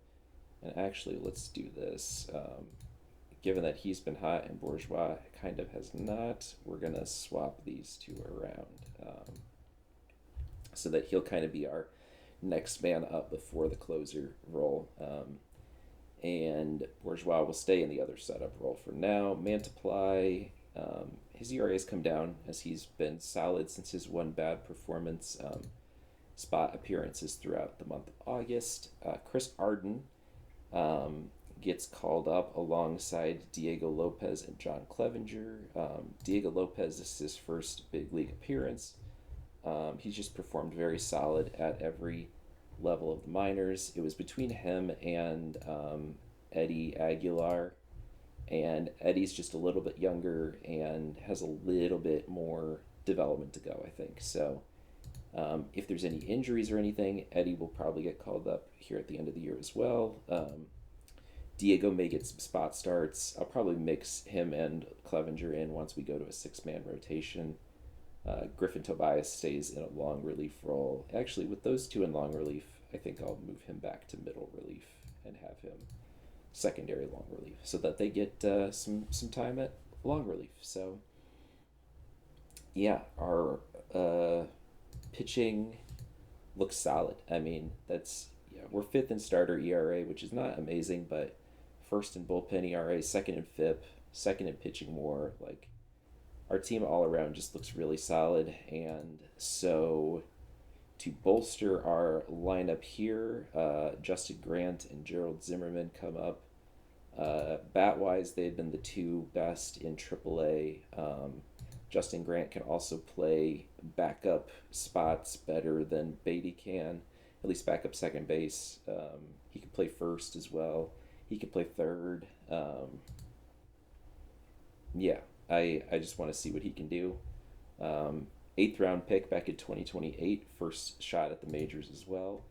And actually, let's do this. Given that he's been hot and Bourgeois kind of has not, we're going to swap these 2 around so that he'll kind of be our next man up before the closer role. And Bourgeois will stay in the other setup role for now. Mantiply, his ERA has come down as he's been solid since his 1 bad performance. Spot appearances throughout the month of August. Chris Arden gets called up alongside Diego Lopez and John Clevenger. Diego Lopez, this is his first big league appearance. He's just performed very solid at every level of the minors. It was between him and Eddie Aguilar, and Eddie's just a little bit younger and has a little bit more development to go, I think. So if there's any injuries or anything, Eddie will probably get called up here at the end of the year as well. Diego may get some spot starts. I'll probably mix him and Clevenger in once we go to a 6-man rotation. Griffin Tobias stays in a long relief role. Actually, with those 2 in long relief, I think I'll move him back to middle relief and have him secondary long relief so that they get some time at long relief. So yeah, our pitching looks solid. I mean, that's yeah, we're fifth in starter ERA, which is not amazing, but first in bullpen ERA, second in FIP, second in pitching WAR. Like our team all around just looks really solid, and so to bolster our lineup here, Justin Grant and Gerald Zimmerman come up. Bat wise, they've been the two best in AAA. Justin Grant can also play backup spots better than Beatty can, at least backup second base. He can play first as well. He can play third. Yeah, I just want to see what he can do. Eighth round pick back in 2028, first shot at the majors as well.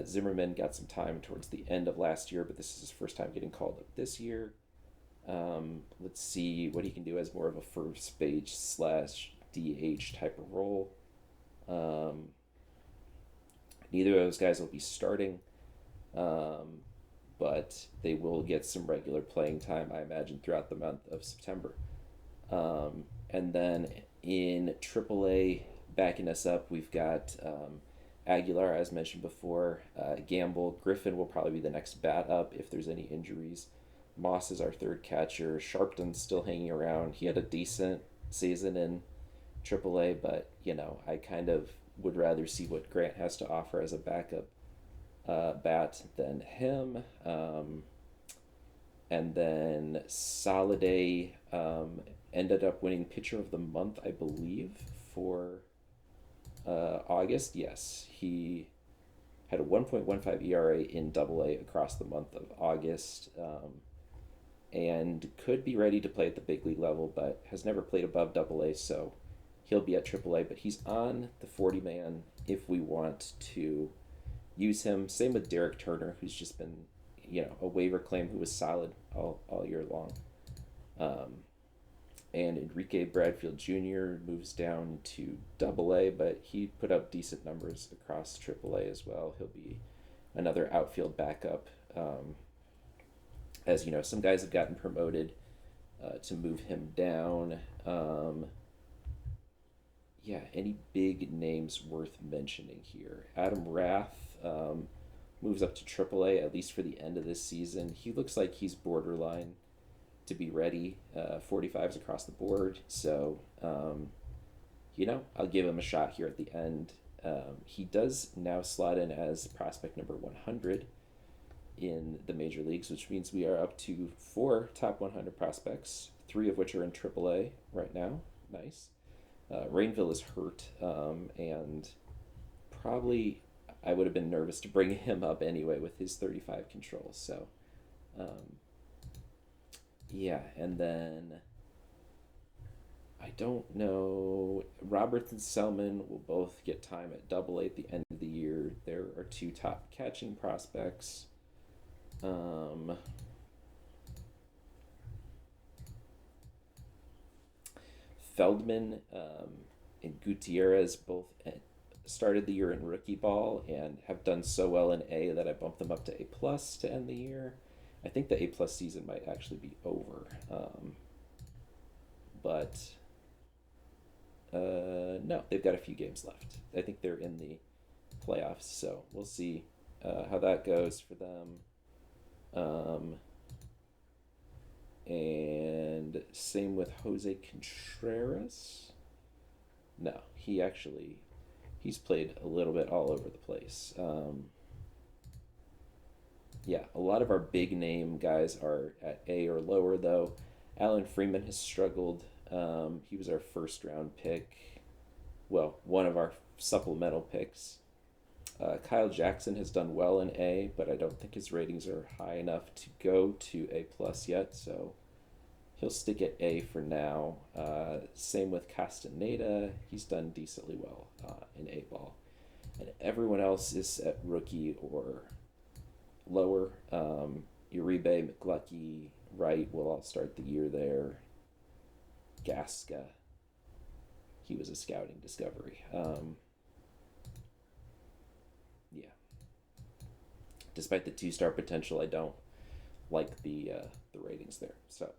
Zimmerman got some time towards the end of last year, but this is his first time getting called up this year. Let's see what he can do as more of a first base slash DH type of role. Neither of those guys will be starting, but they will get some regular playing time, I imagine, throughout the month of September. And then in AAA, backing us up, we've got Aguilar, as mentioned before, Gamble. Griffin will probably be the next bat up if there's any injuries. Moss is our third catcher. Sharpton's still hanging around. He had a decent season in AAA, but, I kind of would rather see what Grant has to offer as a backup bat than him. And then Soliday ended up winning Pitcher of the Month, I believe, for August. Yes, he had a 1.15 ERA in AA across the month of August, and could be ready to play at the big league level, but has never played above AA, so he'll be at AAA. But he's on the 40-man if we want to use him. Same with Derek Turner, who's just been, a waiver claim who was solid all year long. And Enrique Bradfield Jr. moves down to AA, but he put up decent numbers across AAA as well. He'll be another outfield backup. As you know, some guys have gotten promoted to move him down. Any big names worth mentioning here? Adam Rath moves up to AAA, at least for the end of this season. He looks like he's borderline to be ready. 45s across the board. So, I'll give him a shot here at the end. He does now slot in as prospect number 100 in the major leagues, which means we are up to 4 top 100 prospects, 3 of which are in AAA right now. Nice. Rainville is hurt, and probably I would have been nervous to bring him up anyway with his 35 controls. So, and then I don't know. Roberts and Selman will both get time at AA at the end of the year. There are 2 top catching prospects. Feldman and Gutierrez both started the year in rookie ball and have done so well in A that I bumped them up to A+ to end the year. I think the A+ season might actually be over. But no, they've got a few games left. I think they're in the playoffs, so we'll see how that goes for them. And same with Jose Contreras. No, he's played a little bit all over the place. A lot of our big name guys are at A or lower, though. Alan Freeman has struggled. He was our first round pick. Well, one of our supplemental picks. Kyle Jackson has done well in A, but I don't think his ratings are high enough to go to A+ yet, so he'll stick at A for now. Same with Castaneda. He's done decently well in A ball. And everyone else is at rookie or lower. Uribe, McLucky, Wright will all start the year there. Gasca, he was a scouting discovery. Despite the 2-star potential, I don't like the ratings there. So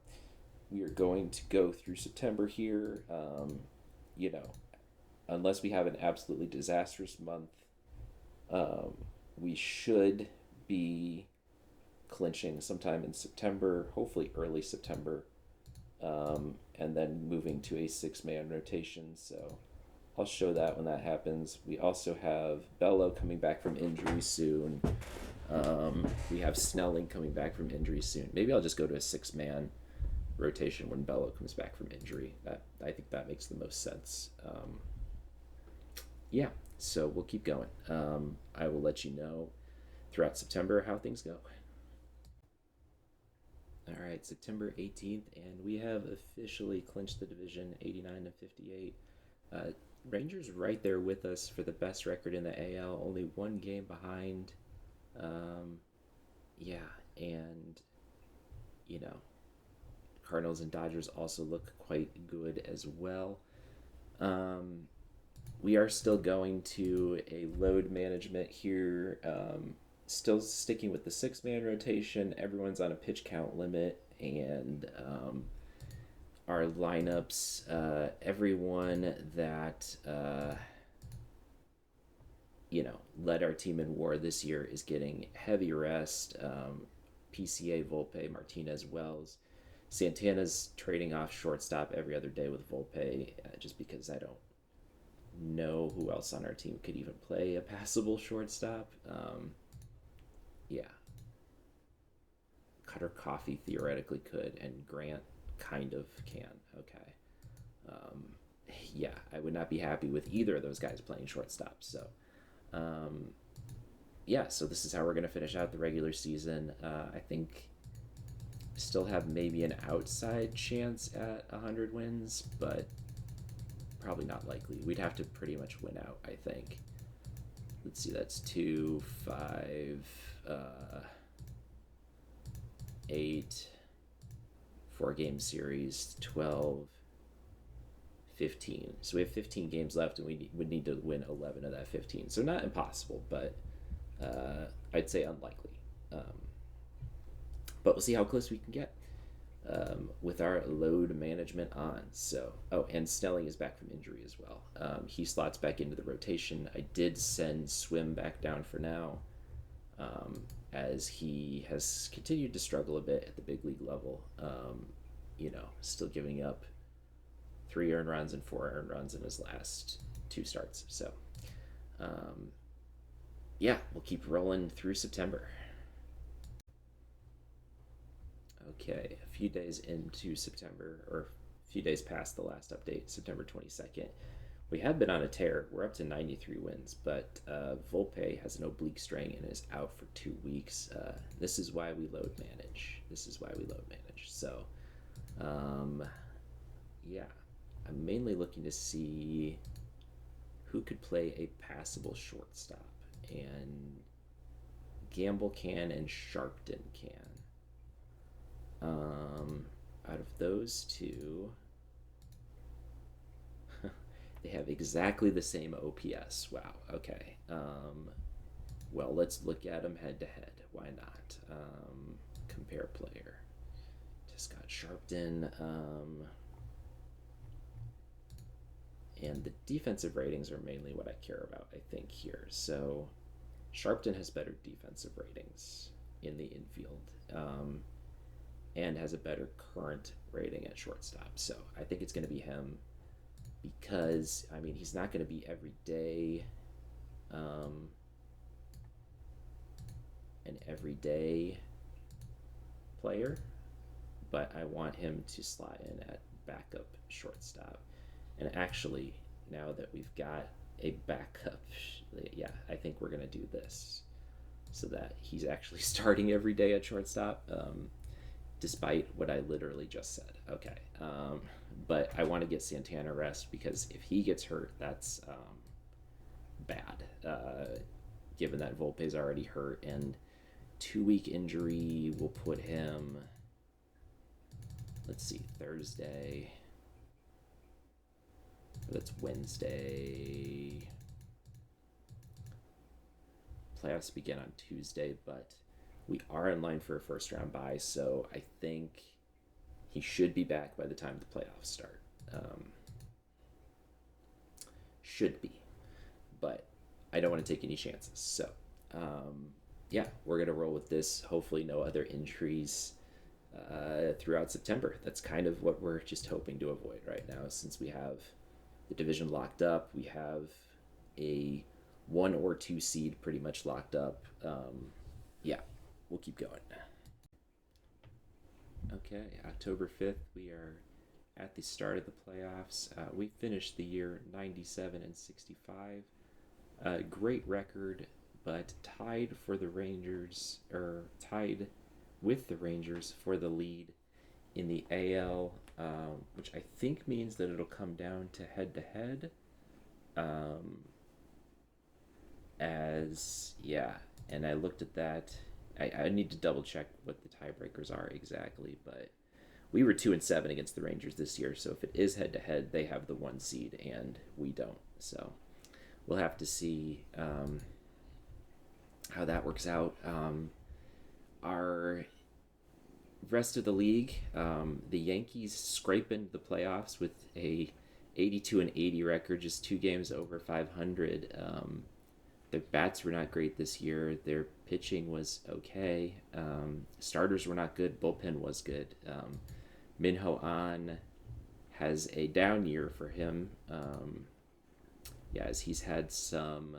we are going to go through September here. You know, unless we have an absolutely disastrous month, um, we should be clinching sometime in September, hopefully early September, and then moving to a 6-man rotation. So I'll show that when that happens. We also have Bello coming back from injury soon. We have Snelling coming back from injury soon. Maybe I'll just go to a 6-man rotation when Bello comes back from injury. I think that makes the most sense. Yeah, so we'll keep going. I will let you know throughout September how things go. All right, September 18th, and we have officially clinched the division 89 to 58. Rangers right there with us for the best record in the AL, only one game behind. Yeah, and, you know, Cardinals and Dodgers also look quite good as well. We are still going to a load management here. Still sticking with the 6-man rotation. Everyone's on a pitch count limit, and our lineups, everyone that led our team in WAR this year is getting heavy rest. PCA, Volpe, Martinez, Wells. Santana's trading off shortstop every other day with Volpe, just because I don't know who else on our team could even play a passable shortstop. Yeah. Cutter Coffee theoretically could, and Grant kind of can. Okay. Yeah, I would not be happy with either of those guys playing shortstop. So, yeah, so this is how we're going to finish out the regular season. I think still have maybe an outside chance at 100 wins, but probably not likely. We'd have to pretty much win out, I think. Let's see, that's 2, 5, 8, 4-game series, 12, 15. So we have 15 games left, and we would need to win 11 of that 15. So not impossible, but I'd say unlikely. But we'll see how close we can get with our load management on. So, and Snelling is back from injury as well. He slots back into the rotation. I did send Swim back down for now, as he has continued to struggle a bit at the big league level. Still giving up 3 earned runs and 4 earned runs in his last 2 starts. So, yeah, we'll keep rolling through September. Okay, a few days into September, or a few days past the last update, September 22nd. We have been on a tear. We're up to 93 wins, but Volpe has an oblique strain and is out for 2 weeks. This is why we load manage. So, yeah, I'm mainly looking to see who could play a passable shortstop. And Gamble can and Sharpton can. Out of those two, they have exactly the same OPS. Wow, okay. Well, let's look at them head to head. Why not? Compare player. Just got Sharpton. And the defensive ratings are mainly what I care about, I think, here. So Sharpton has better defensive ratings in the infield. And has a better current rating at shortstop. So I think it's going to be him because, he's not going to be every day, an everyday player, but I want him to slot in at backup shortstop. And actually, now that we've got a backup, yeah, I think we're going to do this so that he's actually starting every day at shortstop. Despite what I literally just said. Okay. But I want to get Santana rest because if he gets hurt, that's bad. Given that Volpe's already hurt, and 2-week injury will put him, let's see, Thursday. That's Wednesday. Playoffs begin on Tuesday, but We are in line for a first round bye, so I think he should be back by the time the playoffs start. Should be, but I don't want to take any chances. So, yeah, we're gonna roll with this. Hopefully, no other injuries throughout September. That's kind of what we're just hoping to avoid right now, since we have the division locked up. We have a 1 or 2 seed pretty much locked up. Yeah, we'll keep going. Okay, October 5th, we are at the start of the playoffs. We finished the year 97-65. Great record, but tied for the Rangers, or tied with the Rangers for the lead in the AL, which I think means that it'll come down to head to head. And I looked at that. I need to double check what the tiebreakers are exactly, but we were 2-7 against the Rangers this year. So if it is head to head, they have the 1 seed and we don't. So we'll have to see how that works out. Our rest of the league, the Yankees scrape into the playoffs with a 82-80 record, just 2 games over 500. Their bats were not great this year. Their pitching was okay. Starters were not good. Bullpen was good. Minho An has a down year for him. As he's had some,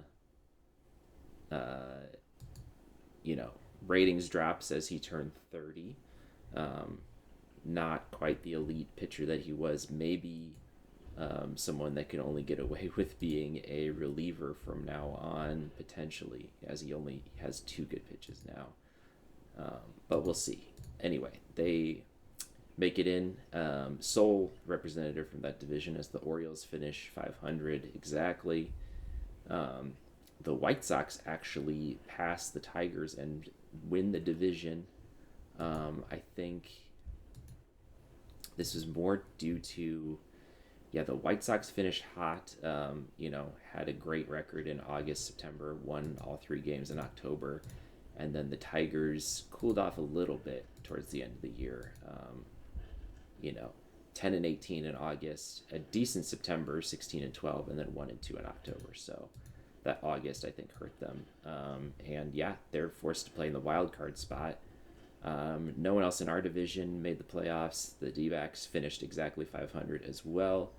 ratings drops as he turned 30. Not quite the elite pitcher that he was. Maybe someone that can only get away with being a reliever from now on, potentially, as he only has 2 good pitches now. But we'll see. Anyway, they make it in. Sole representative from that division as the Orioles finish 500 exactly. The White Sox actually pass the Tigers and win the division. I think this was more due to, the White Sox finished hot, had a great record in August, September, won all 3 games in October, and then the Tigers cooled off a little bit towards the end of the year. 10-18 in August, a decent September, 16-12, and then 1-2 in October. So that August, I think, hurt them. They're forced to play in the wild card spot. No one else in our division made the playoffs. The D-backs finished exactly 500 as well.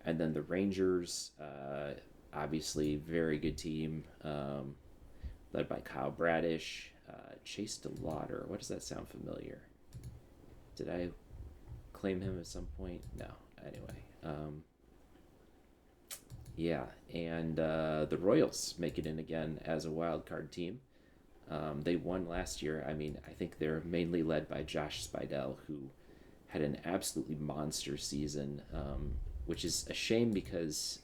And then the Rangers, obviously very good team, led by Kyle Bradish, Chase DeLauder. What does that sound familiar? Did I claim him at some point? No. Anyway. And the Royals make it in again as a wild card team. They won last year. I think they're mainly led by Josh Spidell, who had an absolutely monster season, which is a shame because,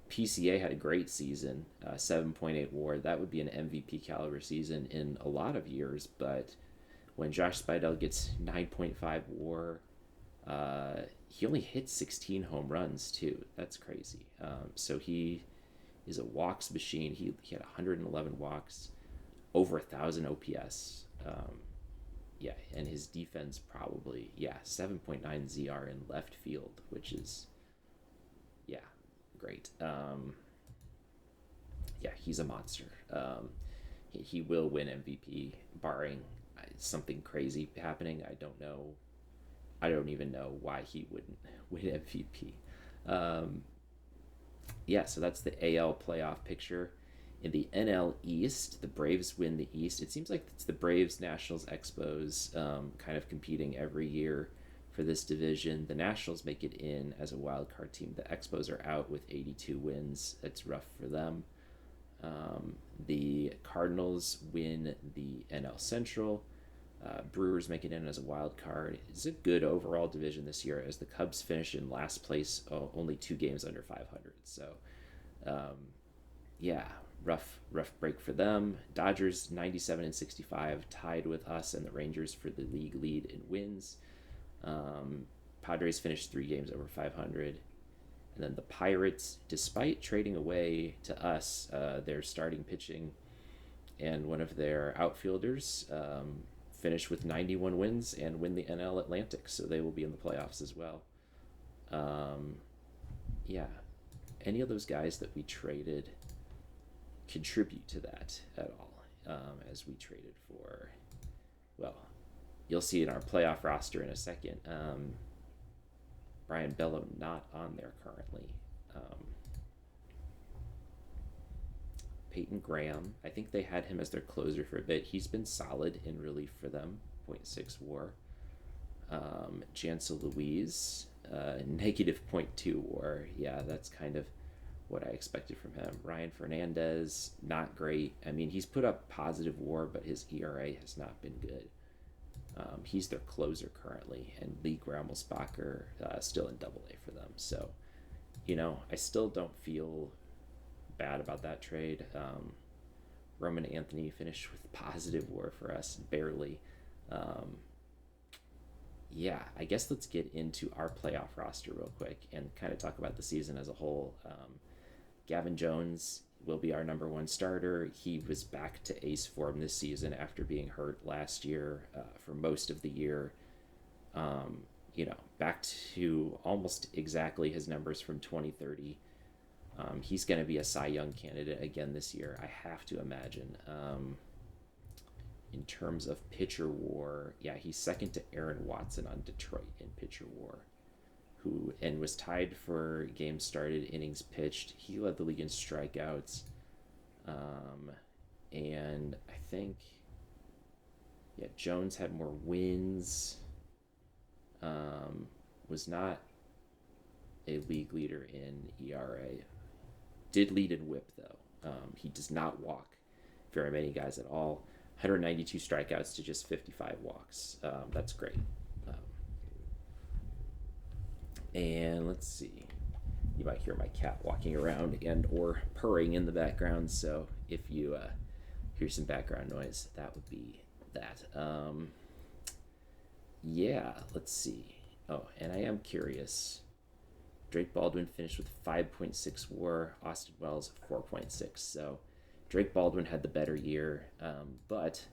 PCA had a great season, 7.8 WAR. That would be an MVP caliber season in a lot of years, but when Josh Spidell gets 9.5 WAR, he only hit 16 home runs too. That's crazy. So he is a walks machine. He had 111 walks, over 1,000 OPS. And his defense probably, 7.9 ZR in left field, which is, great. He's a monster. He will win MVP, barring something crazy happening. I don't know. I don't even know why he wouldn't win MVP. So that's the AL playoff picture. In the NL East, the Braves win the East. It seems like it's the Braves, Nationals, Expos kind of competing every year for this division. The Nationals make it in as a wild card team. The Expos are out with 82 wins. It's rough for them. The Cardinals win the NL Central. Brewers make it in as a wild card. It's a good overall division this year as the Cubs finish in last place, only 2 games under 500. So, rough break for them. Dodgers 97-65, tied with us and the Rangers for the league lead in wins. Padres finished 3 games over 500. And then the Pirates, despite trading away to us their starting pitching and one of their outfielders finish with 91 wins and win the NL Atlantic, so they will be in the playoffs as well. Um, yeah, any of those guys that we traded contribute to that at all? As we traded for, well, you'll see in our playoff roster in a second. Brian Bello not on there currently. Peyton Graham, I think they had him as their closer for a bit. He's been solid in relief for them, .6 WAR. Jansel Louise, negative .2 WAR. Yeah, that's kind of what I expected from him. Ryan Fernandez, not great. I mean, he's put up positive WAR, but his ERA has not been good. He's their closer currently, and Lee Grammelsbacher still in AA for them. So, I still don't feel bad about that trade. Roman Anthony finished with positive WAR for us, barely. Yeah, I guess let's get into our playoff roster real quick and kind of talk about the season as a whole. Gavin Jones will be our number one starter. He was back to ace form this season after being hurt last year for most of the year. Back to almost exactly his numbers from 2030. He's going to be a Cy Young candidate again this year, I have to imagine. In terms of pitcher WAR, yeah, he's second to Aaron Watson on Detroit in pitcher WAR, and was tied for games started, innings pitched. He led the league in strikeouts. And I think, yeah, Jones had more wins. Was not a league leader in ERA. Did lead in WHIP, though. He does not walk very many guys at all. 192 strikeouts to just 55 walks. That's great. And let's see. You might hear my cat walking around and or purring in the background. So if you hear some background noise, that would be that. Yeah, let's see. Oh, and I am curious. Drake Baldwin finished with 5.6 WAR. Austin Wells 4.6. So Drake Baldwin had the better year, but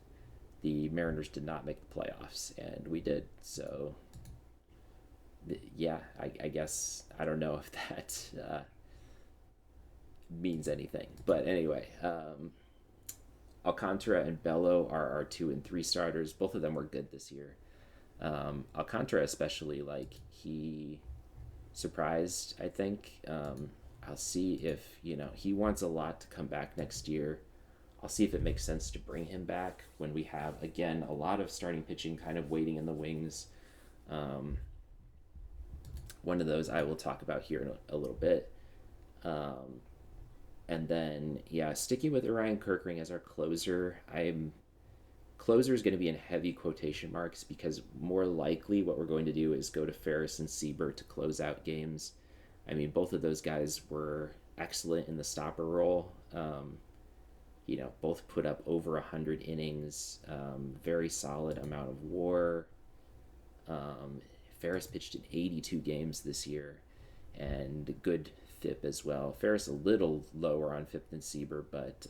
the Mariners did not make the playoffs, and we did. So yeah, I guess I don't know if that means anything, but anyway, Alcantara and Bello are our 2 and 3 starters. Both of them were good this year. Alcantara especially, he surprised, I think. I'll see if he wants a lot to come back next year. I'll see if it makes sense to bring him back when we have, again, a lot of starting pitching kind of waiting in the wings. One of those I will talk about here in a little bit. And then, yeah, sticking with Orion Kirkring as our closer. Closer is going to be in heavy quotation marks because more likely what we're going to do is go to Ferris and Sieber to close out games. I mean, both of those guys were excellent in the stopper role. Both put up over 100 innings, very solid amount of WAR. Ferris pitched in 82 games this year, and good FIP as well. Ferris a little lower on FIP than Sieber, but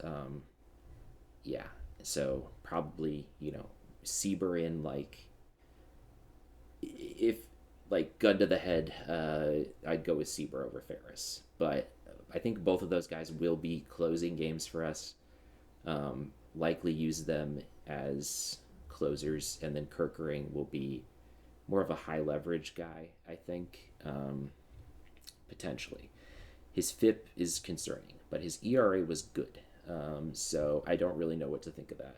yeah. So probably, Sieber in if gun to the head, I'd go with Sieber over Ferris. But I think both of those guys will be closing games for us. Likely use them as closers, and then Kirkering will be more of a high leverage guy, I think, potentially. His FIP is concerning, but his ERA was good. So I don't really know what to think of that.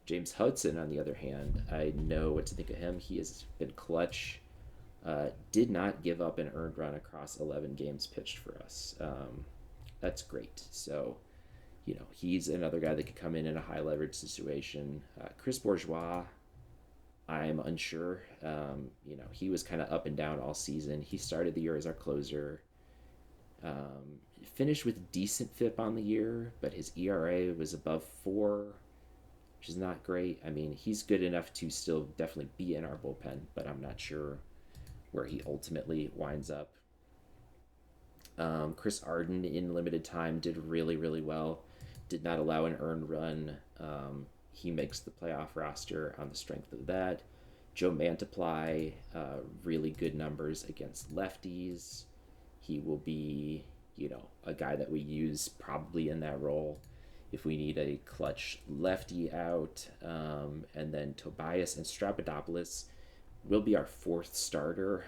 James Hudson, on the other hand, I know what to think of him. He has been clutch. Did not give up an earned run across 11 games pitched for us. That's great. So, he's another guy that could come in a high leverage situation. Chris Bourgeois, I'm unsure. He was kind of up and down all season. He started the year as our closer. Finished with decent FIP on the year, but his ERA was above 4, which is not great. I mean, he's good enough to still definitely be in our bullpen, but I'm not sure where he ultimately winds up. Chris Arden in limited time did really, really well. did not allow an earned run. He makes the playoff roster on the strength of that. Joe Mantiply, really good numbers against lefties. He will be, a guy that we use probably in that role if we need a clutch lefty out. And then Tobias and Strapadopoulos will be our fourth starter.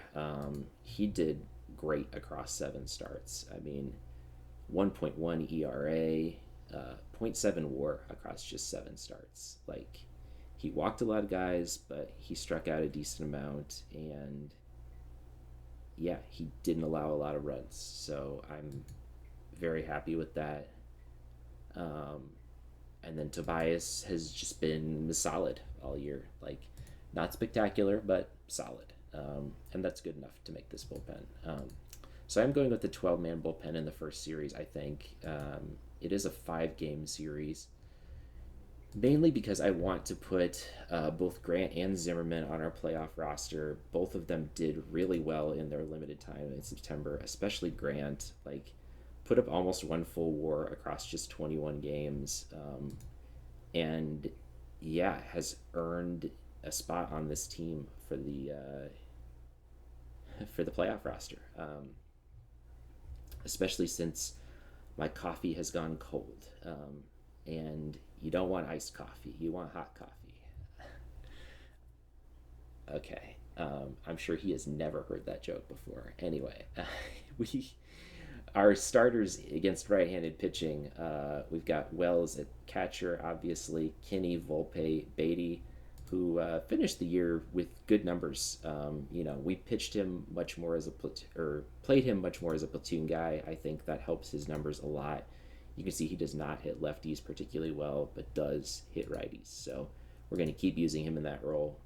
He did great across 7 starts. I mean, 1.1 ERA, zero point 0.7 WAR across just 7 starts. Like, he walked a lot of guys, but he struck out a decent amount, and yeah, he didn't allow a lot of runs. So I'm very happy with that. And then Tobias has just been solid all year. Like, not spectacular, but solid. And that's good enough to make this bullpen. So I'm going with the 12-man bullpen in the first series, I think. It is a 5-game series, mainly because I want to put both Grant and Zimmerman on our playoff roster. Both of them did really well in their limited time in September, especially Grant. Like, put up almost 1 full WAR across just 21 games. And yeah, has earned a spot on this team for the playoff roster. Especially since my coffee has gone cold. And you don't want iced coffee, you want hot coffee. Okay. I'm sure he has never heard that joke before. Anyway, our starters against right-handed pitching, we've got Wells at catcher, obviously, Kinney, Volpe, Beatty, who finished the year with good numbers. We pitched him much more as played him much more as a platoon guy. I think that helps his numbers a lot. You can see he does not hit lefties particularly well, but does hit righties. So we're going to keep using him in that role.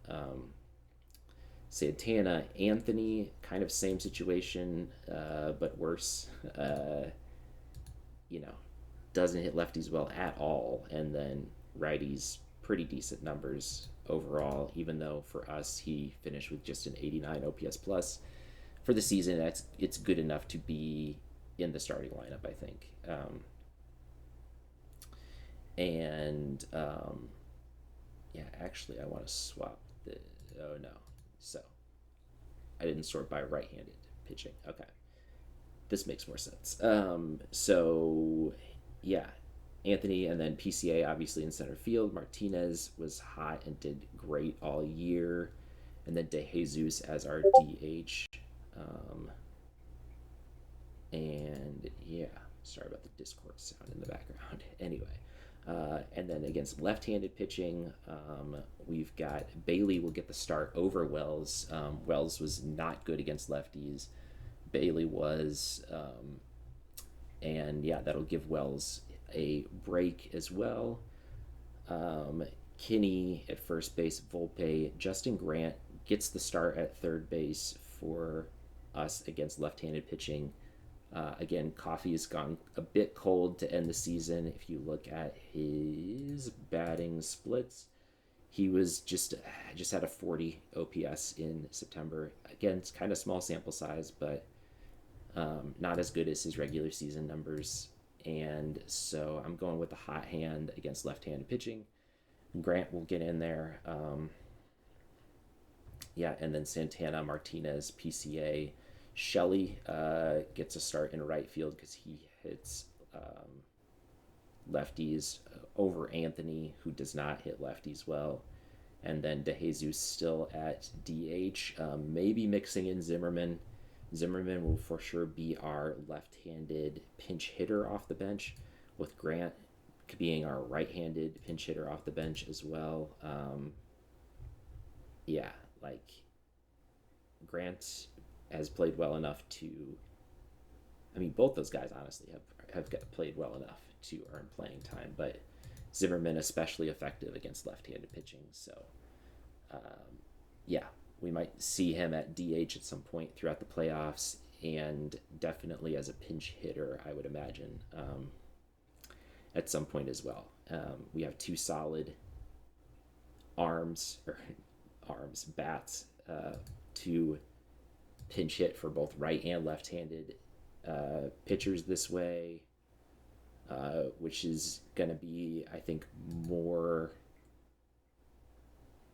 Santana, Anthony, kind of same situation, but worse. Doesn't hit lefties well at all, and then righties, pretty decent numbers overall, even though for us he finished with just an 89 OPS plus. For the season, it's good enough to be in the starting lineup, I think. Actually, I want to swap the. Oh no. So, I didn't sort by right-handed pitching. Okay. This makes more sense. Yeah. Anthony, and then PCA obviously in center field. Martinez was hot and did great all year. And then De Jesus as our DH. And yeah, sorry about the Discord sound in the background. Anyway. And then against left-handed pitching, we've got Bailey will get the start over Wells. Wells was not good against lefties. Bailey was. And yeah, that'll give Wells a break as well. Kinney at first base, Volpe. Justin Grant gets the start at third base for us against left-handed pitching. Again, Coffee has gone a bit cold to end the season. If you look at his batting splits, he was just had a 40 OPS in September. Again, it's kind of small sample size, but not as good as his regular season numbers. And so I'm going with the hot hand against left-handed pitching. Grant will get in there. And then Santana, Martinez, PCA. Shelley gets a start in right field because he hits lefties over Anthony, who does not hit lefties well. And then De Jesus still at DH, maybe mixing in Zimmerman. Zimmerman will for sure be our left-handed pinch hitter off the bench, with Grant being our right-handed pinch hitter off the bench as well. Grant has played well enough to. I mean, both those guys honestly have played well enough to earn playing time, but Zimmerman especially effective against left-handed pitching. So, we might see him at DH at some point throughout the playoffs, and definitely as a pinch hitter, I would imagine, at some point as well. We have 2 solid bats to pinch hit for both right and left-handed pitchers this way. which is going to be, I think, more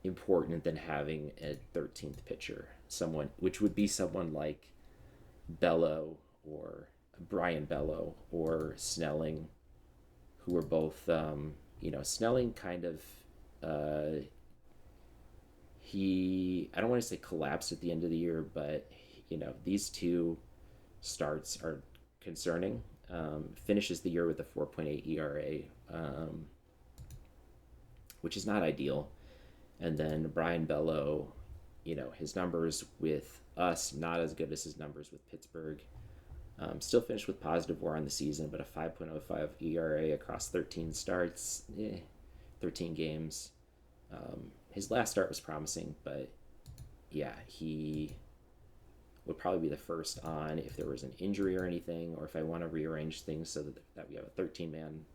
important than having a 13th pitcher. Someone, which would be someone like Bello or Brian Bello or Snelling, who are both, Snelling kind of, I don't want to say collapsed at the end of the year, but, these two starts are concerning. Finishes the year with a 4.8 ERA, which is not ideal. And then Brian Bello, his numbers with us, not as good as his numbers with Pittsburgh. Still finished with positive WAR on the season, but a 5.05 ERA across 13 starts, 13 games. His last start was promising, but yeah, he would probably be the first on if there was an injury or anything, or if I want to rearrange things so that we have a 13-man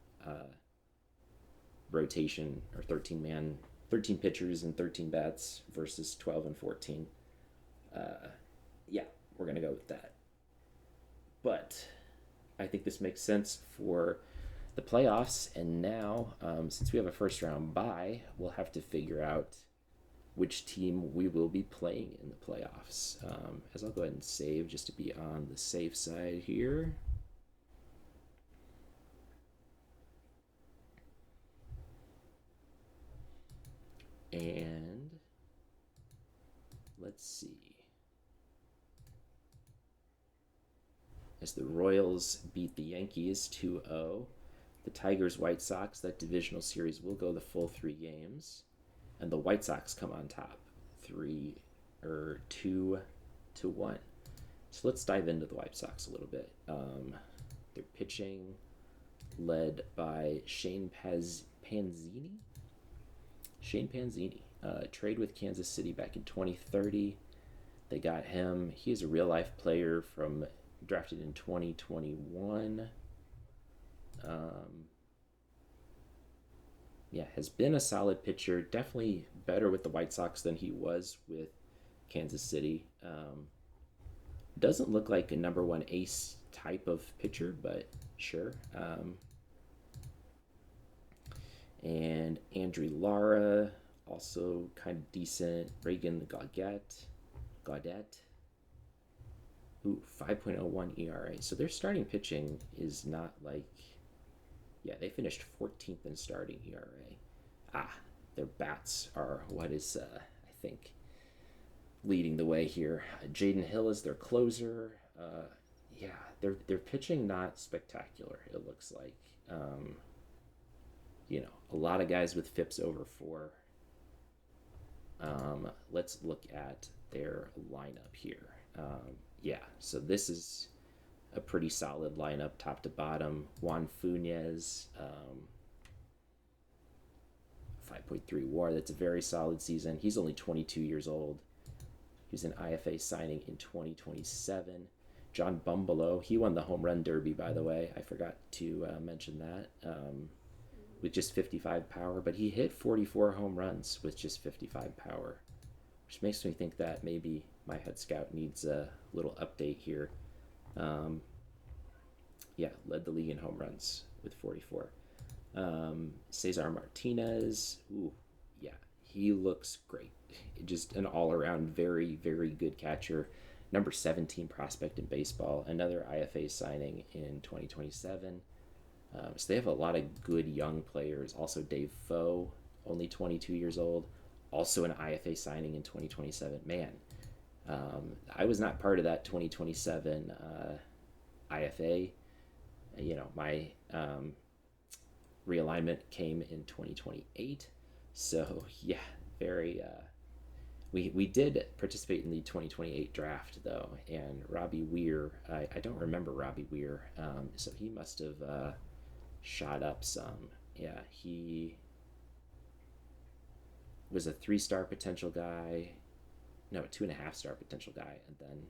rotation, or 13 pitchers and 13 bats versus 12 and 14. Yeah, we're going to go with that. But I think this makes sense for the playoffs. And now, since we have a first round bye, we'll have to figure out which team we will be playing in the playoffs. As I'll go ahead and save just to be on the safe side here. And let's see. As the Royals beat the Yankees 2-0, the Tigers White Sox, that divisional series will go the full 3 games. And the White Sox come on top, 2-1. So let's dive into the White Sox a little bit. They're pitching, led by Shane Panzini. Trade with Kansas City back in 2030. They got him. He's a real life player drafted in 2021. Has been a solid pitcher. Definitely better with the White Sox than he was with Kansas City. Doesn't look like a number one ace type of pitcher, but sure. And Andrew Lara, also kind of decent. Reagan Gaudet. Ooh, 5.01 ERA. So their starting pitching is not like... Yeah, they finished 14th in starting ERA. Their bats are what is, I think, leading the way here. Jaden Hill is their closer. They're pitching not spectacular, it looks like. A lot of guys with FIPS over 4. Let's look at their lineup here. So this is a pretty solid lineup, top to bottom. Juan Funes, 5.3 WAR. That's a very solid season. He's only 22 years old. He was an IFA signing in 2027. John Bumbalo, he won the home run derby, by the way. I forgot to mention that. With just 55 power, but he hit 44 home runs with just 55 power, which makes me think that maybe my head scout needs a little update here. Led the league in home runs with 44. Cesar Martinez, he looks great. Just an all-around very, very good catcher. Number 17 prospect in baseball. Another IFA signing in 2027. So they have a lot of good young players. Also Dave Foe, only 22 years old. Also an IFA signing in 2027. Man, I was not part of that 2027 IFA. My realignment came in 2028. So yeah, very... We did participate in the 2028 draft, though, and Robbie Weir, I don't remember Robbie Weir, so he must have shot up some. Yeah, he was a 3-star potential guy. No, a 2.5-star potential guy, and then,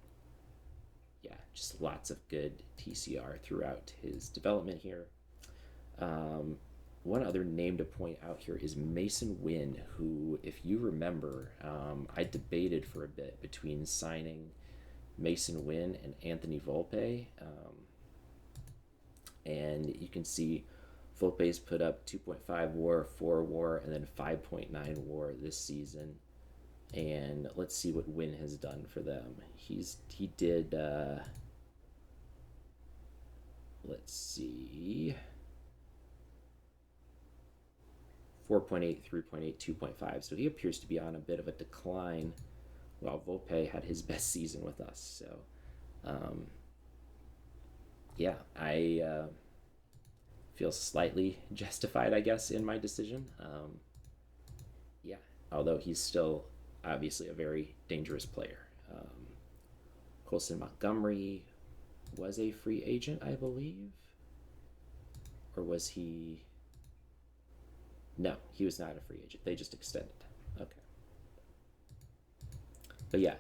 just lots of good TCR throughout his development here. One other name to point out here is Mason Wynn, who, if you remember, I debated for a bit between signing Mason Wynn and Anthony Volpe. and you can see Volpe's put up 2.5 WAR, 4 WAR, and then 5.9 WAR this season. And let's see what Win has done for them. He did. Let's see. 4.8, 3.8, 2.5. So he appears to be on a bit of a decline, while Volpe had his best season with us. So, um, yeah, I feel slightly justified, I guess, in my decision. Yeah, although he's still obviously a very dangerous player. Colson Montgomery was a free agent, I believe. Or was he? No, he was not a free agent. They just extended him. Okay. But yeah,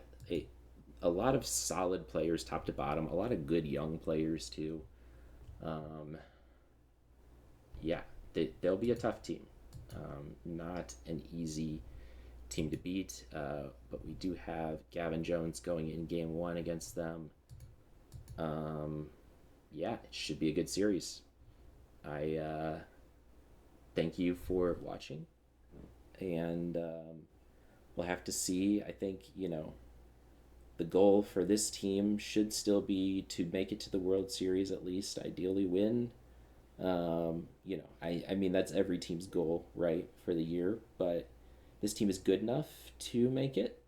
a lot of solid players top to bottom, a lot of good young players too. Um, yeah, they'll be a tough team. Not an easy team to beat, but we do have Gavin Jones going in game one against them. Um, yeah, it should be a good series. I thank you for watching, and we'll have to see. I think, the goal for this team should still be to make it to the World Series at least, ideally win. I mean, that's every team's goal, right, for the year, but this team is good enough to make it.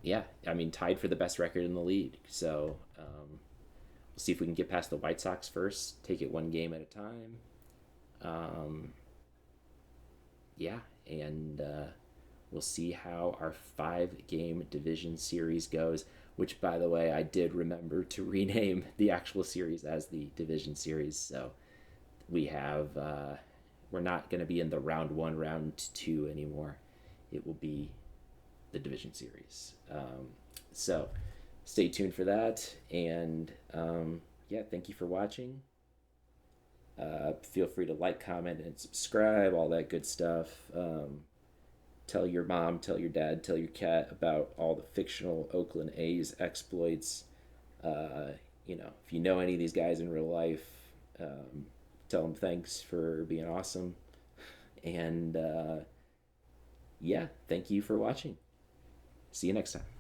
Yeah, I mean, tied for the best record in the league. So we'll see if we can get past the White Sox first, take it one game at a time. Um, yeah, and we'll see how our 5 game division series goes, which, by the way, I did remember to rename the actual series as the division series. So we have, we're not going to be in the round one, round two anymore. It will be the division series. So stay tuned for that. And yeah, thank you for watching. Feel free to like, comment, and subscribe, all that good stuff. Tell your mom, tell your dad, tell your cat about all the fictional Oakland A's exploits. If you know any of these guys in real life, tell them thanks for being awesome. And yeah, thank you for watching. See you next time.